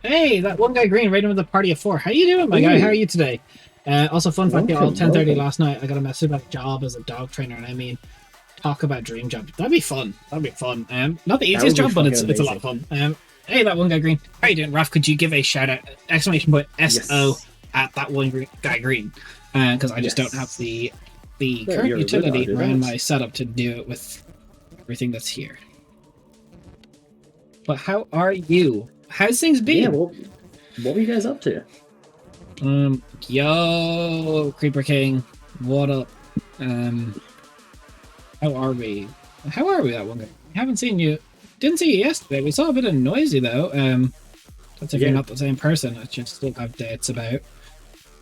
Hey, that one guy green right in with the party of 4. How you doing, my guy? How are you today? Also, fun fact, all 10:30 last night, I got a message about a job as a dog trainer, and I mean, talk about dream job. That'd be fun. That'd be fun. Not the easiest job, but it's a lot of fun. Hey, that one guy green. How you doing, Raf? Could you give a shout out, exclamation point SO at that one guy green? Because I just don't have the current utility around my setup to do it with everything that's here. But how are you? How's things been? Yeah, what were you guys up to? Yo, Creeper King, what up? How are we? How are we that one guy? I haven't seen you. Didn't see you yesterday. We saw a bit of noisy though. That's if you're not the same person. I should still have dates about.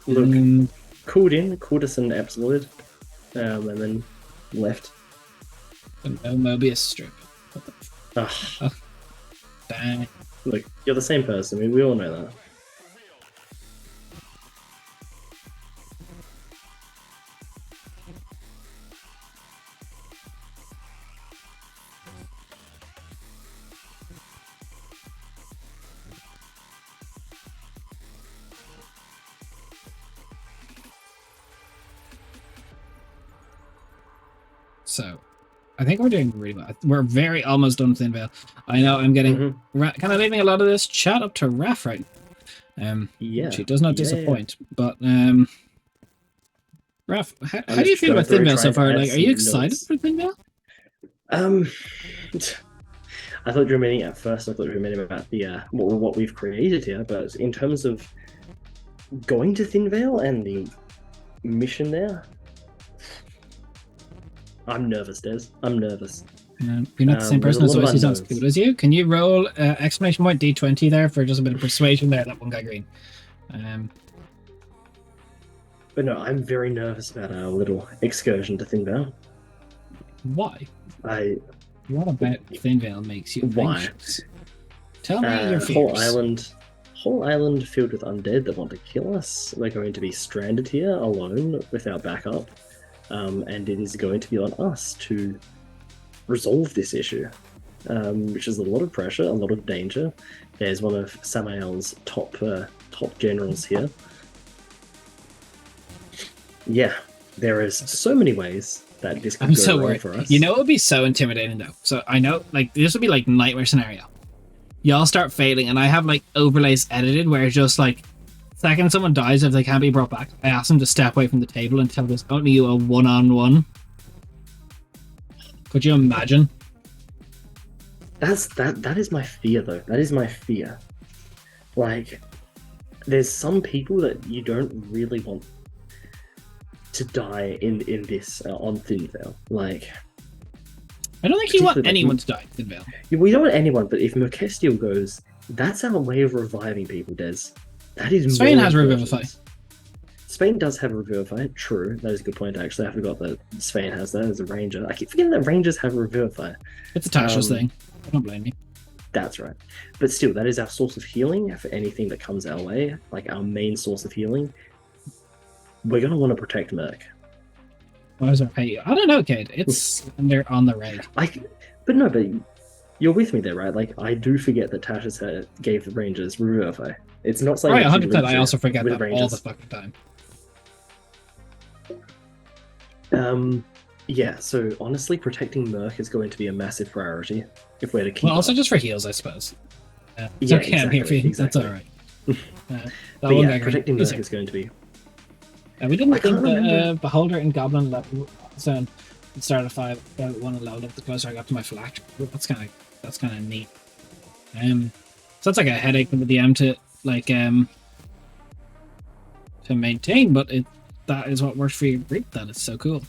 Look, called us an absolute, and then left. No Mobius strip. What the Oh, dang. look, you're the same person. We all know that. So, I think we're doing really well. We're very almost done with THINVEIL. I know I'm getting kind of leaving a lot of this chat up to Raf right now. Yeah. She does not disappoint. But Raf, how do you feel about THINVEIL so far? Like, are you excited for THINVEIL? I thought you were meaning at first. I thought you were meaning about the what we've created here. But in terms of going to THINVEIL and the mission there, I'm nervous, Des. I'm nervous. You're not the same person as always. He's not as good as you. Can you roll exclamation point D20 there for just a bit of persuasion there? That one guy green. But no, I'm very nervous about our little excursion to THINVEIL. Why? What about THINVEIL makes you anxious? Tell me your fears. Whole island filled with undead that want to kill us. We're going to be stranded here alone with our backup. And it is going to be on us to resolve this issue, which is a lot of pressure, a lot of danger. There's one of Samael's top generals here. Yeah, there is so many ways that this could go wrong for us. You know, it would be so intimidating though. So I know, like, this would be like nightmare scenario. Y'all start failing, and I have like overlays edited where it's just like, second someone dies, if they can't be brought back, I ask them to step away from the table until there's only you a one-on-one. Could you imagine? That is my fear, though. That is my fear. Like, there's some people that you don't really want to die in this on THINVEIL. Like, I don't think you want anyone to die in THINVEIL. We don't want anyone, but if Merkestiel goes, that's our way of reviving people, Des. That is Spain has Revivify. Spain does have Revivify, true. That is a good point, actually. I forgot that Spain has that as a ranger. I keep forgetting that rangers have Revivify. It's a Tasha's thing. I don't blame you. That's right. But still, that is our source of healing for anything that comes our way. Like, our main source of healing. We're going to want to protect Merc. Why is it? I don't know, Kate. It's they're on the raid. But you're with me there, right? Like, I do forget that Tasha's gave the Rangers Revivify. It's not Oh something yeah, that she 100%. didn't I share also forget with that all the Rangers. fucking time. Yeah, so honestly, protecting Merc is going to be a massive priority if we're to Well, keep also up. just for heals, I suppose. It's Yeah, okay, I'm here for exactly, you. That's exactly. alright. That But one yeah, guy green. protecting He's Merc here. is going to be. We didn't I can't think remember. the Beholder and Goblin zone started 5. One and leveled up the closer I got to my flash. That's kind of neat. So that's like a headache for the DM to like to maintain, but that is what works for your group. That is so cool.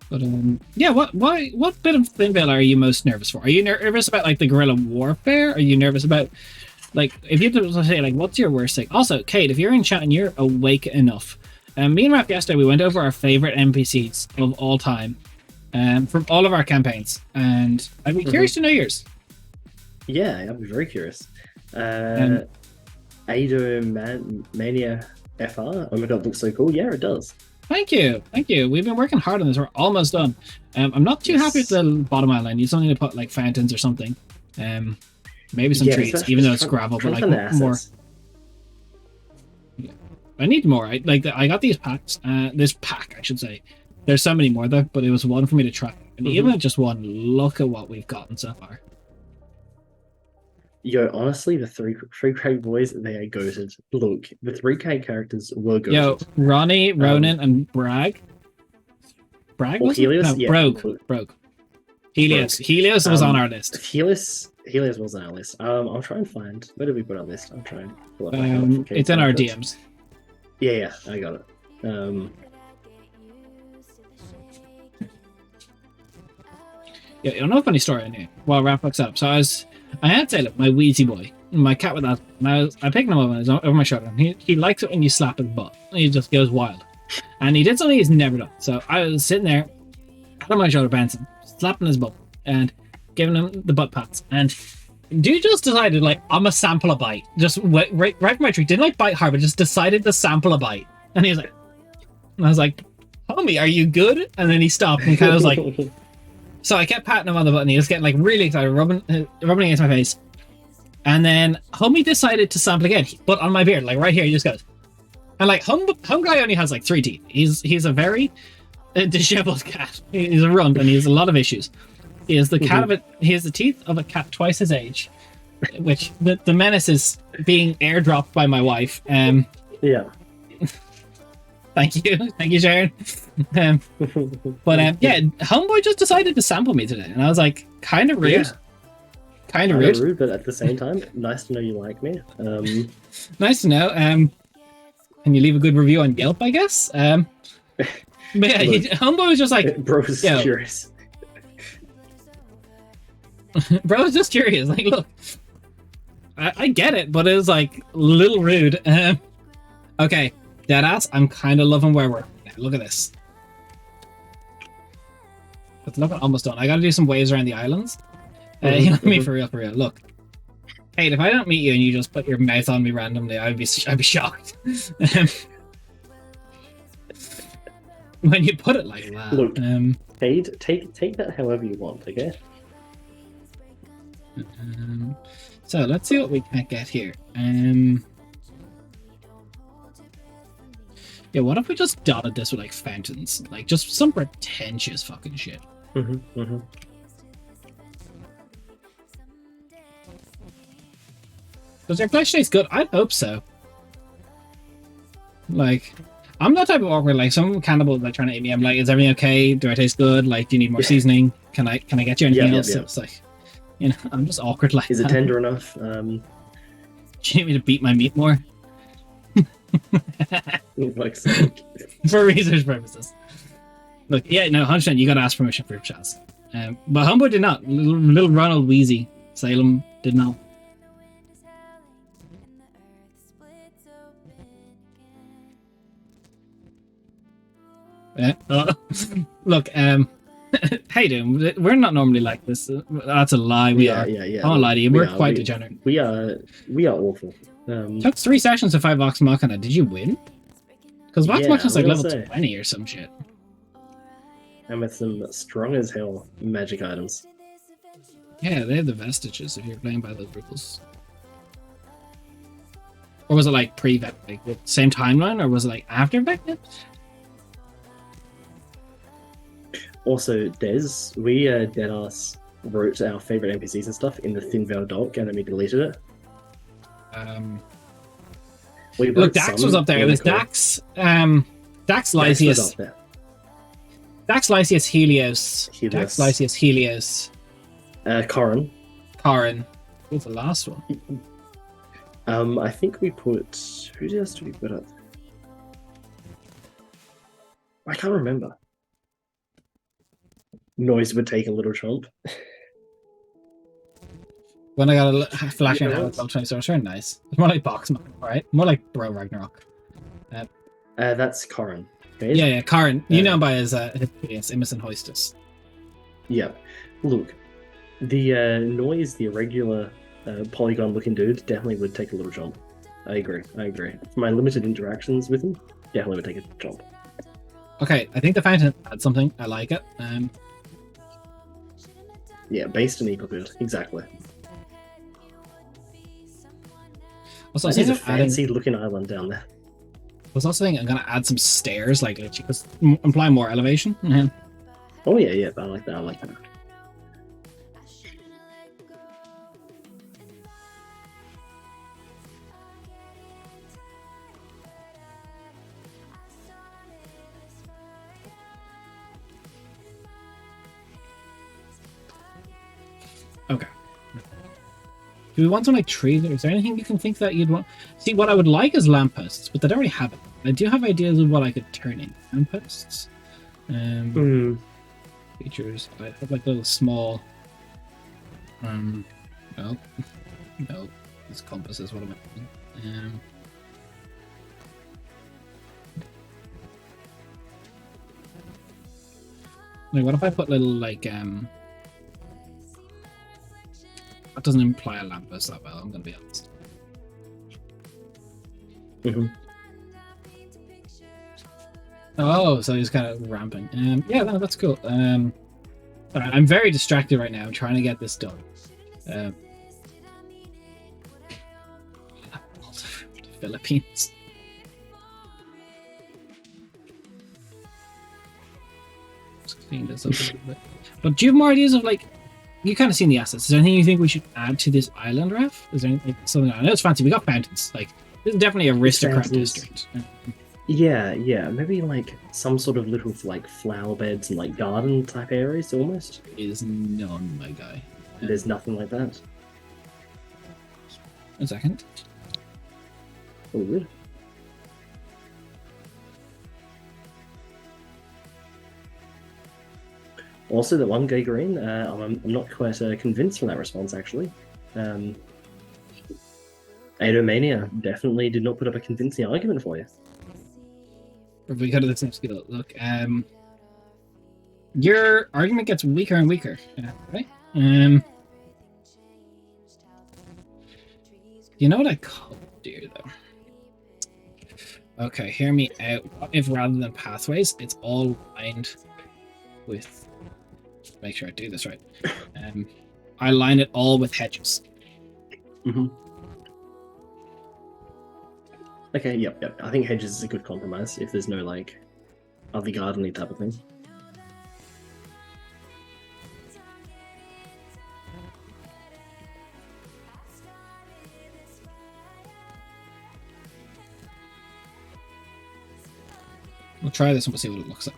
But yeah, what bit of THINVEIL are you most nervous for? Are you nervous about like the guerrilla warfare? Are you nervous about like if you have to say like what's your worst thing? Also, Kate, if you're in chat and you're awake enough, me and Raph yesterday we went over our favorite NPCs of all time, from all of our campaigns, and I'd be curious to know yours. Yeah, I'm very curious. Um, Ado Mania FR. Oh my god, looks so cool. Yeah, it does. Thank you, thank you. We've been working hard on this. We're almost done. I'm not too happy with Yes. the bottom outline. You still need to put like fountains or something. Maybe some Yeah, trees, especially even though just it's gravel, but trying to like find the more. assets. I need more. I got these packs. This pack, I should say. There's so many more though, but it was one for me to try. And even at just one, look at what we've gotten so far. Yo, honestly, the three K boys, they are goated. Look, the 3K characters were goated. Yo, Ronnie, Ronan, and Bragg. Bragg Or was Helios, no, yeah. Broke. Helios. Broke. Helios was on our list. Helios was on our list. I'll try and find, where did we put our list? I'm trying to pull up my It's in our DMs. Yeah, I got it. Yeah, you know a funny story in here. While Raph looks up, so I had to say, look, my Wheezy boy, my cat with that, and I picked him up and he's over my shoulder. And he likes it when you slap his butt. And he just goes wild. And he did something he's never done. So I was sitting there, on my shoulder, bouncing, slapping his butt, and giving him the butt pats. And dude just decided, like, I'm gonna sample a bite. Just right from my tree. Didn't like bite hard, but just decided to sample a bite. And he was like, and I was like, homie, are you good? And then he stopped and kind of was like, so I kept patting him on the butt and he was getting like really excited, rubbing against my face. And then homie decided to sample again, but on my beard, like right here, he just goes. And like home guy only has like 3 teeth. He's a very disheveled cat. He's a runt and he has a lot of issues. He has the cat of it. He has the teeth of a cat twice his age, which the menace is being airdropped by my wife. Yeah. Thank you, Sharon. But yeah, homeboy just decided to sample me today, and I was like, kind of rude. Yeah. Kind of rude, but at the same time, nice to know you like me. Nice to know. Can you leave a good review on Yelp? I guess. But yeah, homeboy was just like, bro's curious. Bro was just curious. Like, look, I get it, but it was like a little rude. Okay. Deadass, I'm kind of loving where we're at. Look at this. But look, almost done. I gotta do some waves around the islands. You know what I mean? For real. Look. Hey, if I don't meet you and you just put your mouth on me randomly, I'd be shocked. When you put it like that. Look, Fade, take that however you want, okay? So let's see what we can get here. Yeah, what if we just dotted this with like fountains? Like just some pretentious fucking shit. Does your flesh taste good? I hope so. Like, I'm that type of awkward, like some cannibals like trying to eat me. I'm like, is everything okay? Do I taste good? Like, do you need more seasoning? Can I get you anything else? Yeah. It's like, you know, I'm just awkward like Is it tender enough? Do you need me to beat my meat more? Like for research purposes. Look, yeah, no, 100%, you gotta ask permission for your chats. But Humbo did not. Little Ronald Wheezy Salem did not. Yeah. Look, hey, dude, we're not normally like this. That's a lie. We are. I won't lie to you. We're quite degenerate. We are awful. Took 3 sessions to 5 Vox Machina. Did you win? Because Wax Yeah, Machine's I'm like gonna level say. 20 or some shit. And with some strong as hell magic items. Yeah, they have the vestiges if you're playing by those rules. Or was it like pre-vet, like the same timeline, or was it like after Vecna? Also, Des, we deadass wrote our favorite NPCs and stuff in the ThinVeil doc, and then we deleted it. We Look, wrote Dax some was up there. It in the was core. Dax, Dax Dax was up Lysius, there. Dax Lysius Helios, Dax Helios. Lysius Helios, Corin. Corin. What's the last one? I think we put. Who else did we put up? I can't remember. Noise would take a little chomp. When I got a flashing Yeah, out of 20 stars, very nice. It's more like Boxman, right? More like Bro Ragnarok. That's Corin. Okay? Yeah, Corin. You know him by his alias, Imison Hoistus. Yeah. Look, the Noise, the irregular polygon-looking dude, definitely would take a little jump. I agree. For my limited interactions with him, definitely would take a jump. Okay, I think the fountain adds something. I like it. Yeah, based and equal good. Exactly. Also, That is a fancy-looking island down there. I was also thinking I'm gonna add some stairs, like just imply more elevation. Oh yeah, I like that. Okay. Do we want some like trees? Is there anything you can think that you'd want? See, what I would like is lampposts, but they don't really have it. I do have ideas of what I could turn in lampposts. Features. I have like little small. No, this compass is what I'm doing. Like, what if I put little like That doesn't imply a lamppost that well, I'm gonna be honest. Oh, so he's kind of ramping. Yeah, no, that's cool. Alright, I'm very distracted right now. I'm trying to get this done. Philippines. Just clean this up a little bit. But do you have more ideas of like? You kind of seen the assets. Is there anything you think we should add to this island, Ref? Is there anything, something? I know it's fancy. We got fountains. Like, this is definitely a aristocrat district. Yeah, maybe like some sort of little like flower beds and like garden type areas almost. Is none, my guy. There's nothing like that. A second. Oh, good. Also, the one guy green, I'm not quite convinced from that response actually. Adomania definitely did not put up a convincing argument for you. We go to the same skill. Look, your argument gets weaker and weaker. Right? You know what I could do though? Okay, hear me out. What if rather than pathways, it's all lined with? Make sure I do this right. I line it all with hedges. Okay, yep. I think hedges is a good compromise if there's no like other gardening type of thing. We'll try this and we'll see what it looks like.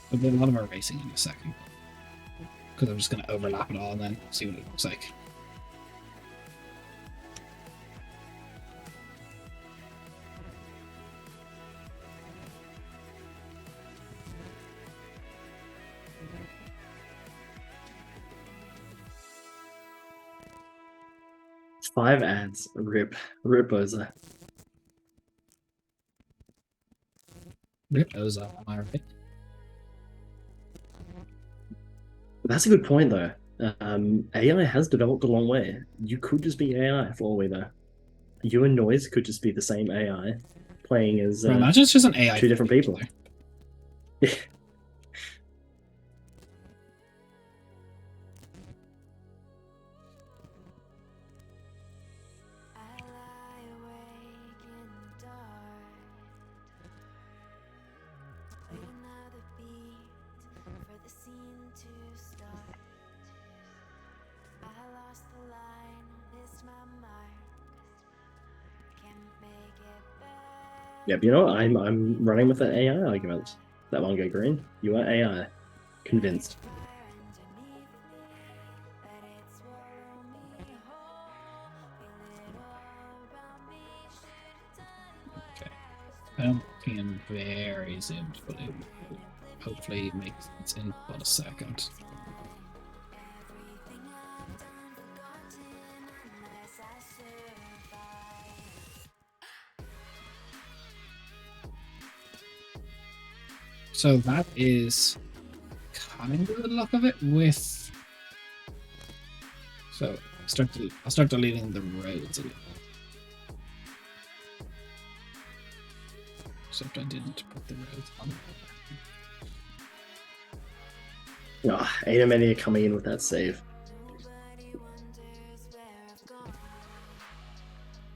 There'll be a lot of erasing in a second. Because I'm just going to overlap it all and then see what it looks like. Five ads. Rip Oza. Rip Oza, am I right? That's a good point though. AI has developed a long way. You could just be AI for all we know. You and Noise could just be the same AI playing as Bro, imagine it's just an AI two different people. Yeah, but you know what? I'm running with that AI argument. That one go green. You are AI. Convinced. Okay. I'm being very zoomed, but it will hopefully make sense in about a second. So that is kind of the luck of it with. So I'll start deleting the roads again. Except I didn't put the roads on. Oh, Ada coming in with that save.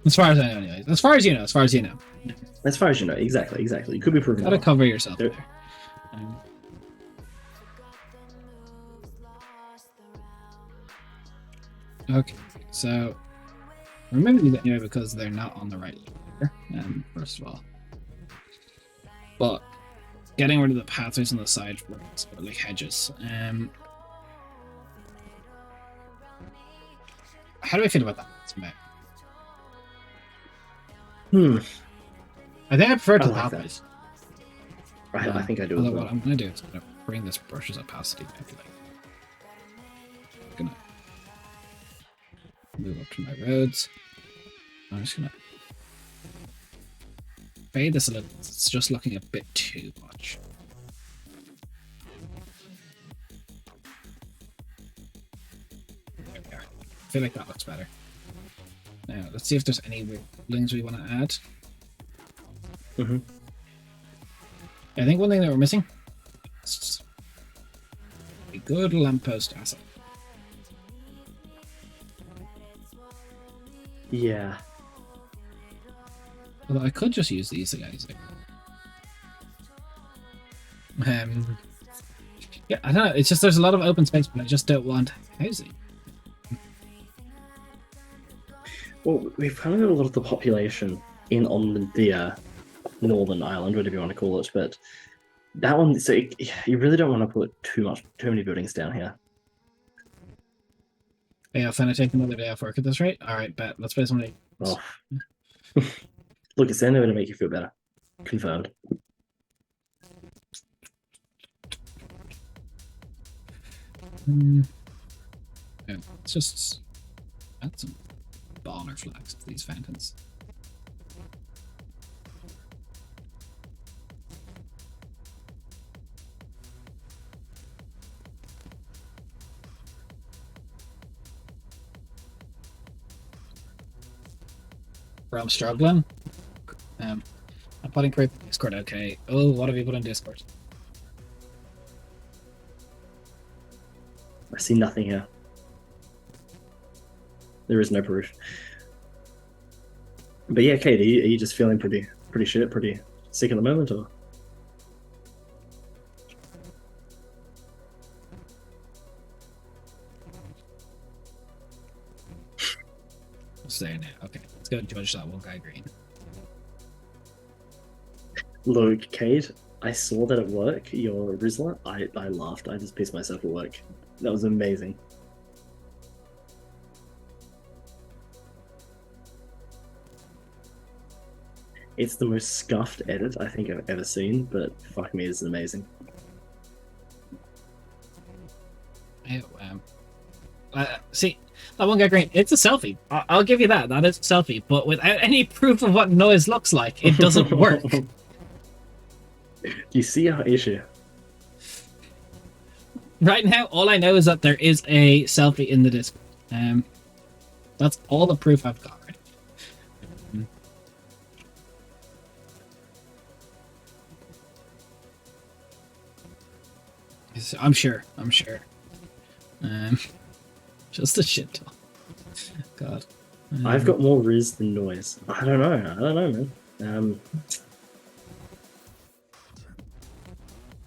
As far as I know, anyways. As far as you know. As far as you know, exactly. You could be proven Gotta wrong. cover yourself there. Okay, so remember these anyway because they're not on the right layer, first of all. But getting rid of the pathways on the side roads, like hedges. How do I feel about that? I think I prefer to like pathways. I think I do as well. What I'm gonna do is I'm gonna bring this brush's opacity back. I'm gonna move up to my roads. I'm just gonna fade this a little. It's just looking a bit too much. There we are. I feel like that looks better. Now let's see if there's any links we want to add. I think one thing that we're missing is a good lamppost asset. Yeah. Although I could just use these guys. Yeah, I don't know. It's just there's a lot of open space, but I just don't want housing. Well, we've kind of got a lot of the population in on the northern island, whatever you want to call it, but that one. So you really don't want to put too many buildings down here. Yeah, I'll finally take another day off work at this rate. All right, bet. Let's play somebody. Oh. Look, it's the only way to make you feel better. Confirmed. Yeah, let's just add some baller flags to these fountains. Where I'm struggling. I'm putting creep in Discord. Okay. Oh, what have you put in Discord? I see nothing here. There is no proof. But yeah, Kate, are you just feeling pretty shit, pretty sick at the moment, or? There now. Okay, let's go judge that one guy green. Look, Kate, I saw that at work, your Rizzler. I laughed. I just pissed myself at work. That was amazing. It's the most scuffed edit I think I've ever seen, but fuck me, it's amazing. See, that one guy green, it's a selfie. I'll give you that. That is a selfie, but without any proof of what noise looks like, it doesn't work. You see our issue? Right now, all I know is that there is a selfie in the Discord. That's all the proof I've got. Right? I'm sure. I'm sure. Just a shit ton. God. I've got more Riz than noise. I don't know, man.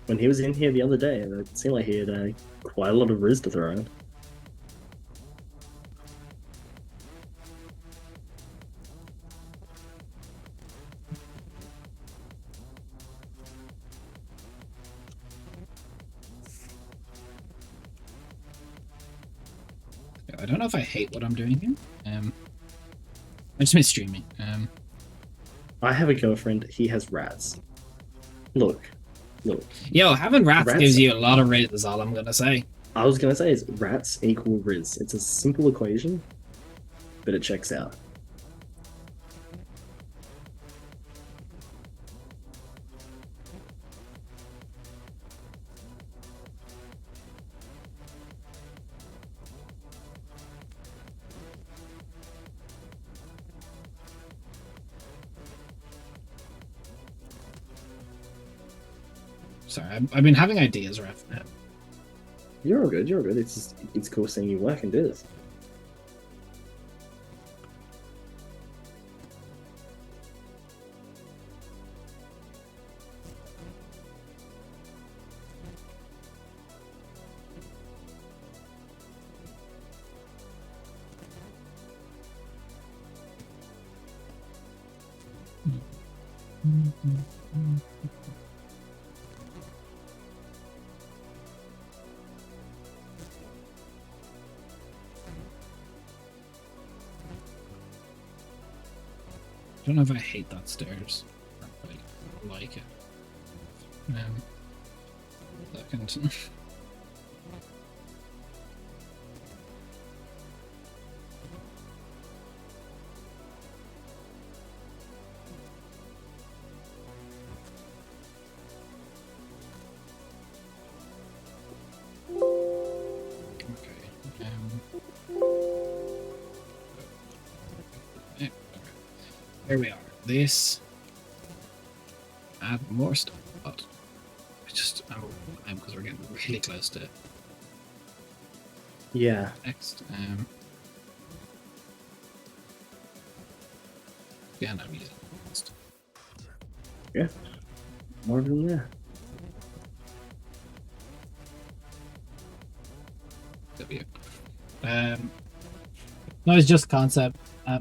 When he was in here the other day, it seemed like he had quite a lot of Riz to throw around. I don't know if I hate what I'm doing here. I just miss streaming. I have a girlfriend. He has rats. Look. Yo, having rats Rats- gives you a lot of riz, is all I'm gonna say. I was gonna say is rats equal Riz. It's a simple equation, but it checks out. Sorry, I've been having ideas, Ref. You're all good. You're all good. It's cool seeing you work and do this. I don't know if I hate that stairs. Or if I like it. Second. Here we are. This. Add more stuff, but it's just because we're getting really close to Yeah. next. Again, I'm using next. Yeah. More of them there. No, it's just concept. I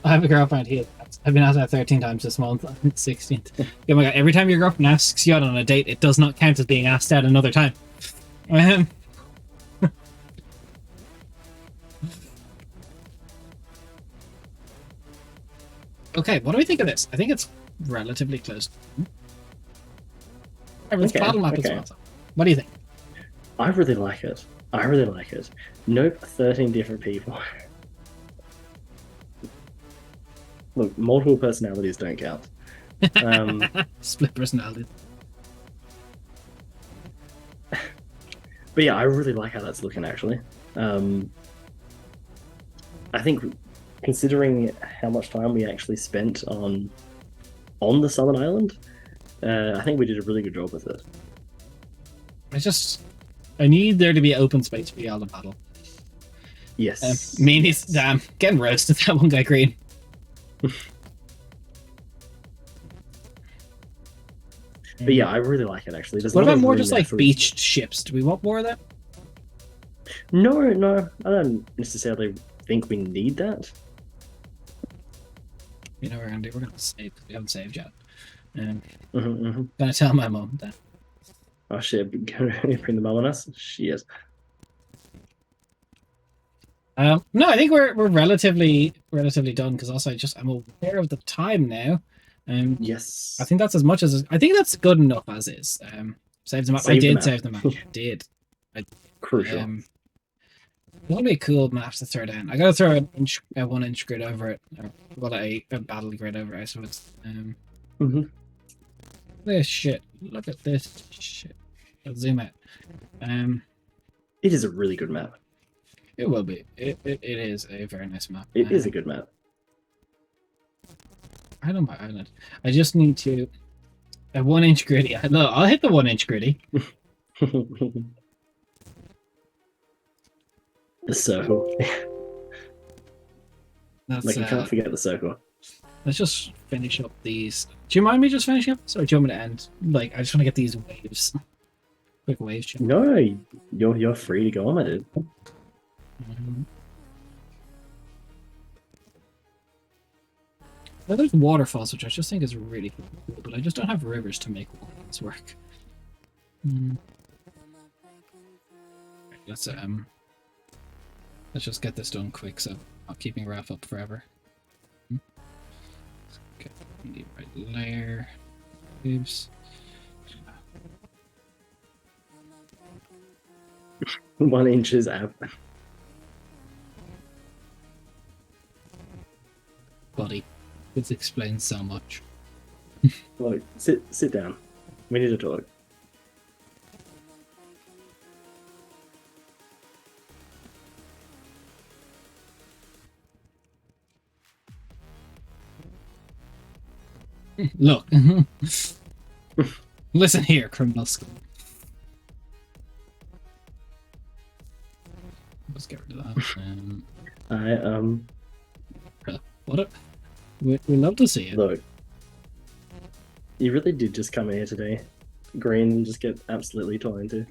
have a girlfriend here. I've been asked that 13 times this month. 16th. Oh my god! Every time your girlfriend asks you out on a date, it does not count as being asked out another time. Okay, what do we think of this? I think it's relatively close. It's battle map as well. What do you think? I really like it. Nope, 13 different people. Look, multiple personalities don't count. Split personality. But yeah, I really like how that's looking, actually. I think considering how much time we actually spent on the Southern Island, I think we did a really good job with it. I need there to be open space for y'all to battle. Yes. Meanies, damn, getting roasted, that one guy green. But yeah, I really like it, actually. What about more just like beached ships? Do we want more of that? No, I don't necessarily think we need that. You know what we're gonna do? We're gonna save. We haven't saved yet. Mm-hmm. Gonna tell my mom that. Oh shit! Gonna bring the mum on us. Shit. No, I think we're relatively done because also I'm aware of the time now. Yes. I think that's as much as I think that's good enough as is. Save the map. I did save the map. I did. Crucial. What would be a cool map to throw down? I gotta throw a 1-inch grid over it, or well, a battle grid over it. So it's this shit. Look at this shit. Let's zoom out. It is a really good map. It will be. It is a very nice map. It is a good map. I don't mind island. I just need to a 1-inch gritty. No, I'll hit the 1-inch gritty. The circle. That's, like, you can't forget the circle. Let's just finish up these. Do you mind me just finishing up this, or do you want me to end? Like, I just want to get these waves. Quick waves. Jim. No, you're free to go on, my dude. Well, there's waterfalls, which I just think is really cool, but I just don't have rivers to make this work. Let's just get this done quick, so I'm not keeping Raph up forever. Okay, the right layer. Oops. 1 inch is out. Buddy, this explains so much. Look, sit down. We need to talk. Look. Listen here, criminal skull. Let's get rid of that. What? We love to see it. Look, you really did just come here today. Green and just get absolutely torn into.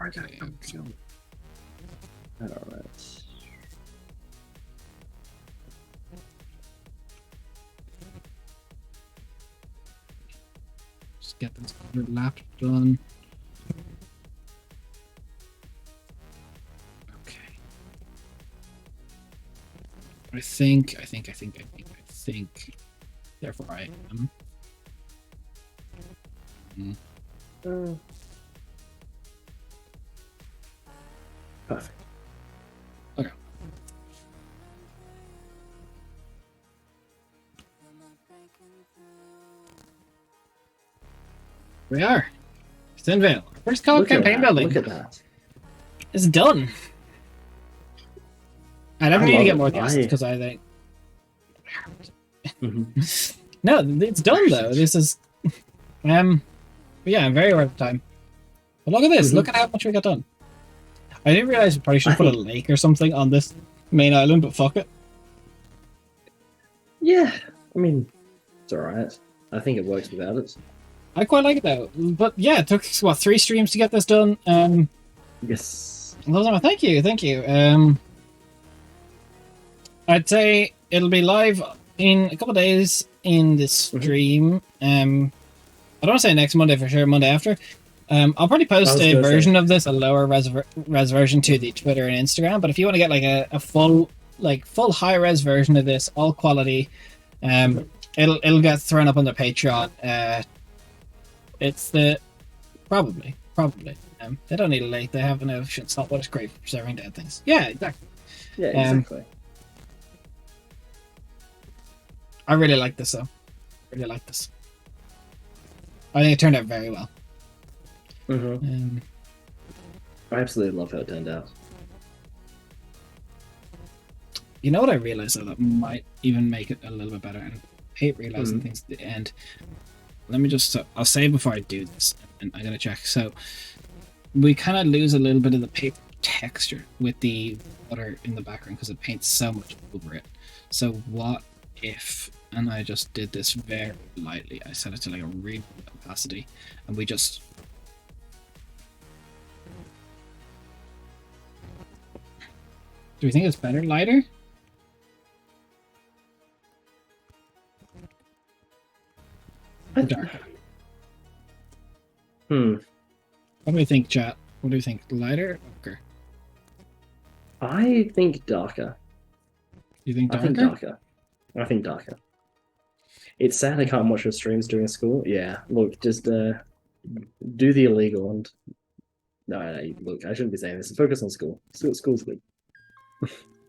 Okay, Alright. just get this lap done. Okay. I think. Therefore, I am. Perfect. Okay. We are. THINVEIL. First call campaign building. Look at that. It's done. I don't need to get more it. guests because I think. Mhm. No, it's done though. This is. Yeah, very worth the time. But look at this. Look at how much we got done. I didn't realize we probably should put a lake or something on this main island, but fuck it. Yeah, I mean, it's alright. I think it works without it. I quite like it though. But yeah, it took what 3 streams to get this done. Yes. Thank you. I'd say it'll be live in a couple of days in the stream. I don't want to say next Monday for sure. Monday after. I'll probably post a version of this, a lower res version to the Twitter and Instagram. But if you want to get like a full high res version of this, all quality, it'll get thrown up on the Patreon. It's the probably. They don't need a lake. They have an ocean salt, but it's great for preserving dead things. Yeah, exactly. Yeah, exactly. I really like this though. I think it turned out very well. I absolutely love how it turned out. You know what I realized though that might even make it a little bit better, and I hate realizing things at the end. Let me just I'll say before I do this, and I'm gonna check. So we kind of lose a little bit of the paper texture with the water in the background because it paints so much over it. So what if, and I just did this very lightly, I set it to like a really low opacity, and we just do we think it's better lighter? Or darker? What do we think, chat? What do you think? Lighter or darker? I think darker. You think darker? I think darker. It's sad I can't watch your streams during school. Yeah, look, just do the illegal and no, look, I shouldn't be saying this. Focus on school. School's good.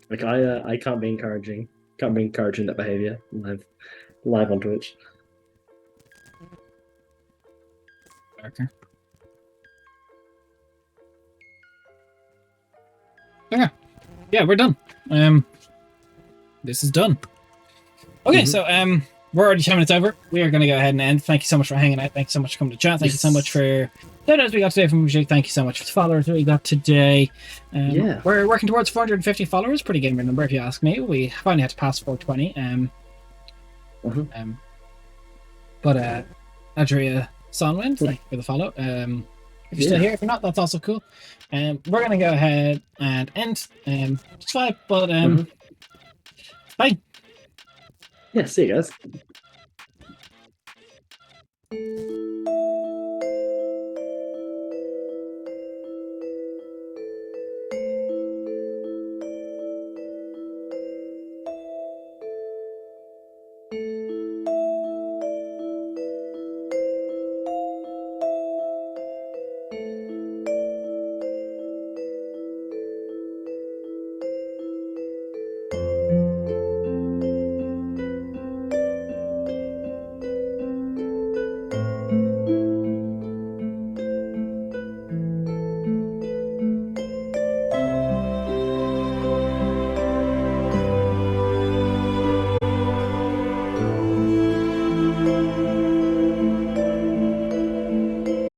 Like I can't be encouraging that behavior live on Twitch. darker. Okay. Yeah, we're done. This is done. Okay, so we're already 10 minutes over. We are going to go ahead and end. Thank you so much for hanging out. Thank you so much for coming to chat. Thank you so much for shoutouts we got today from Jake. Thank you so much for the followers that we got today. We're working towards 450 followers. Pretty gamer number, if you ask me. We finally had to pass 420. But Adria Sonwind, thank you for the follow. If you're still here, if you're not, that's also cool. We're going to go ahead and end. It's fine, but bye. Yeah, see you guys.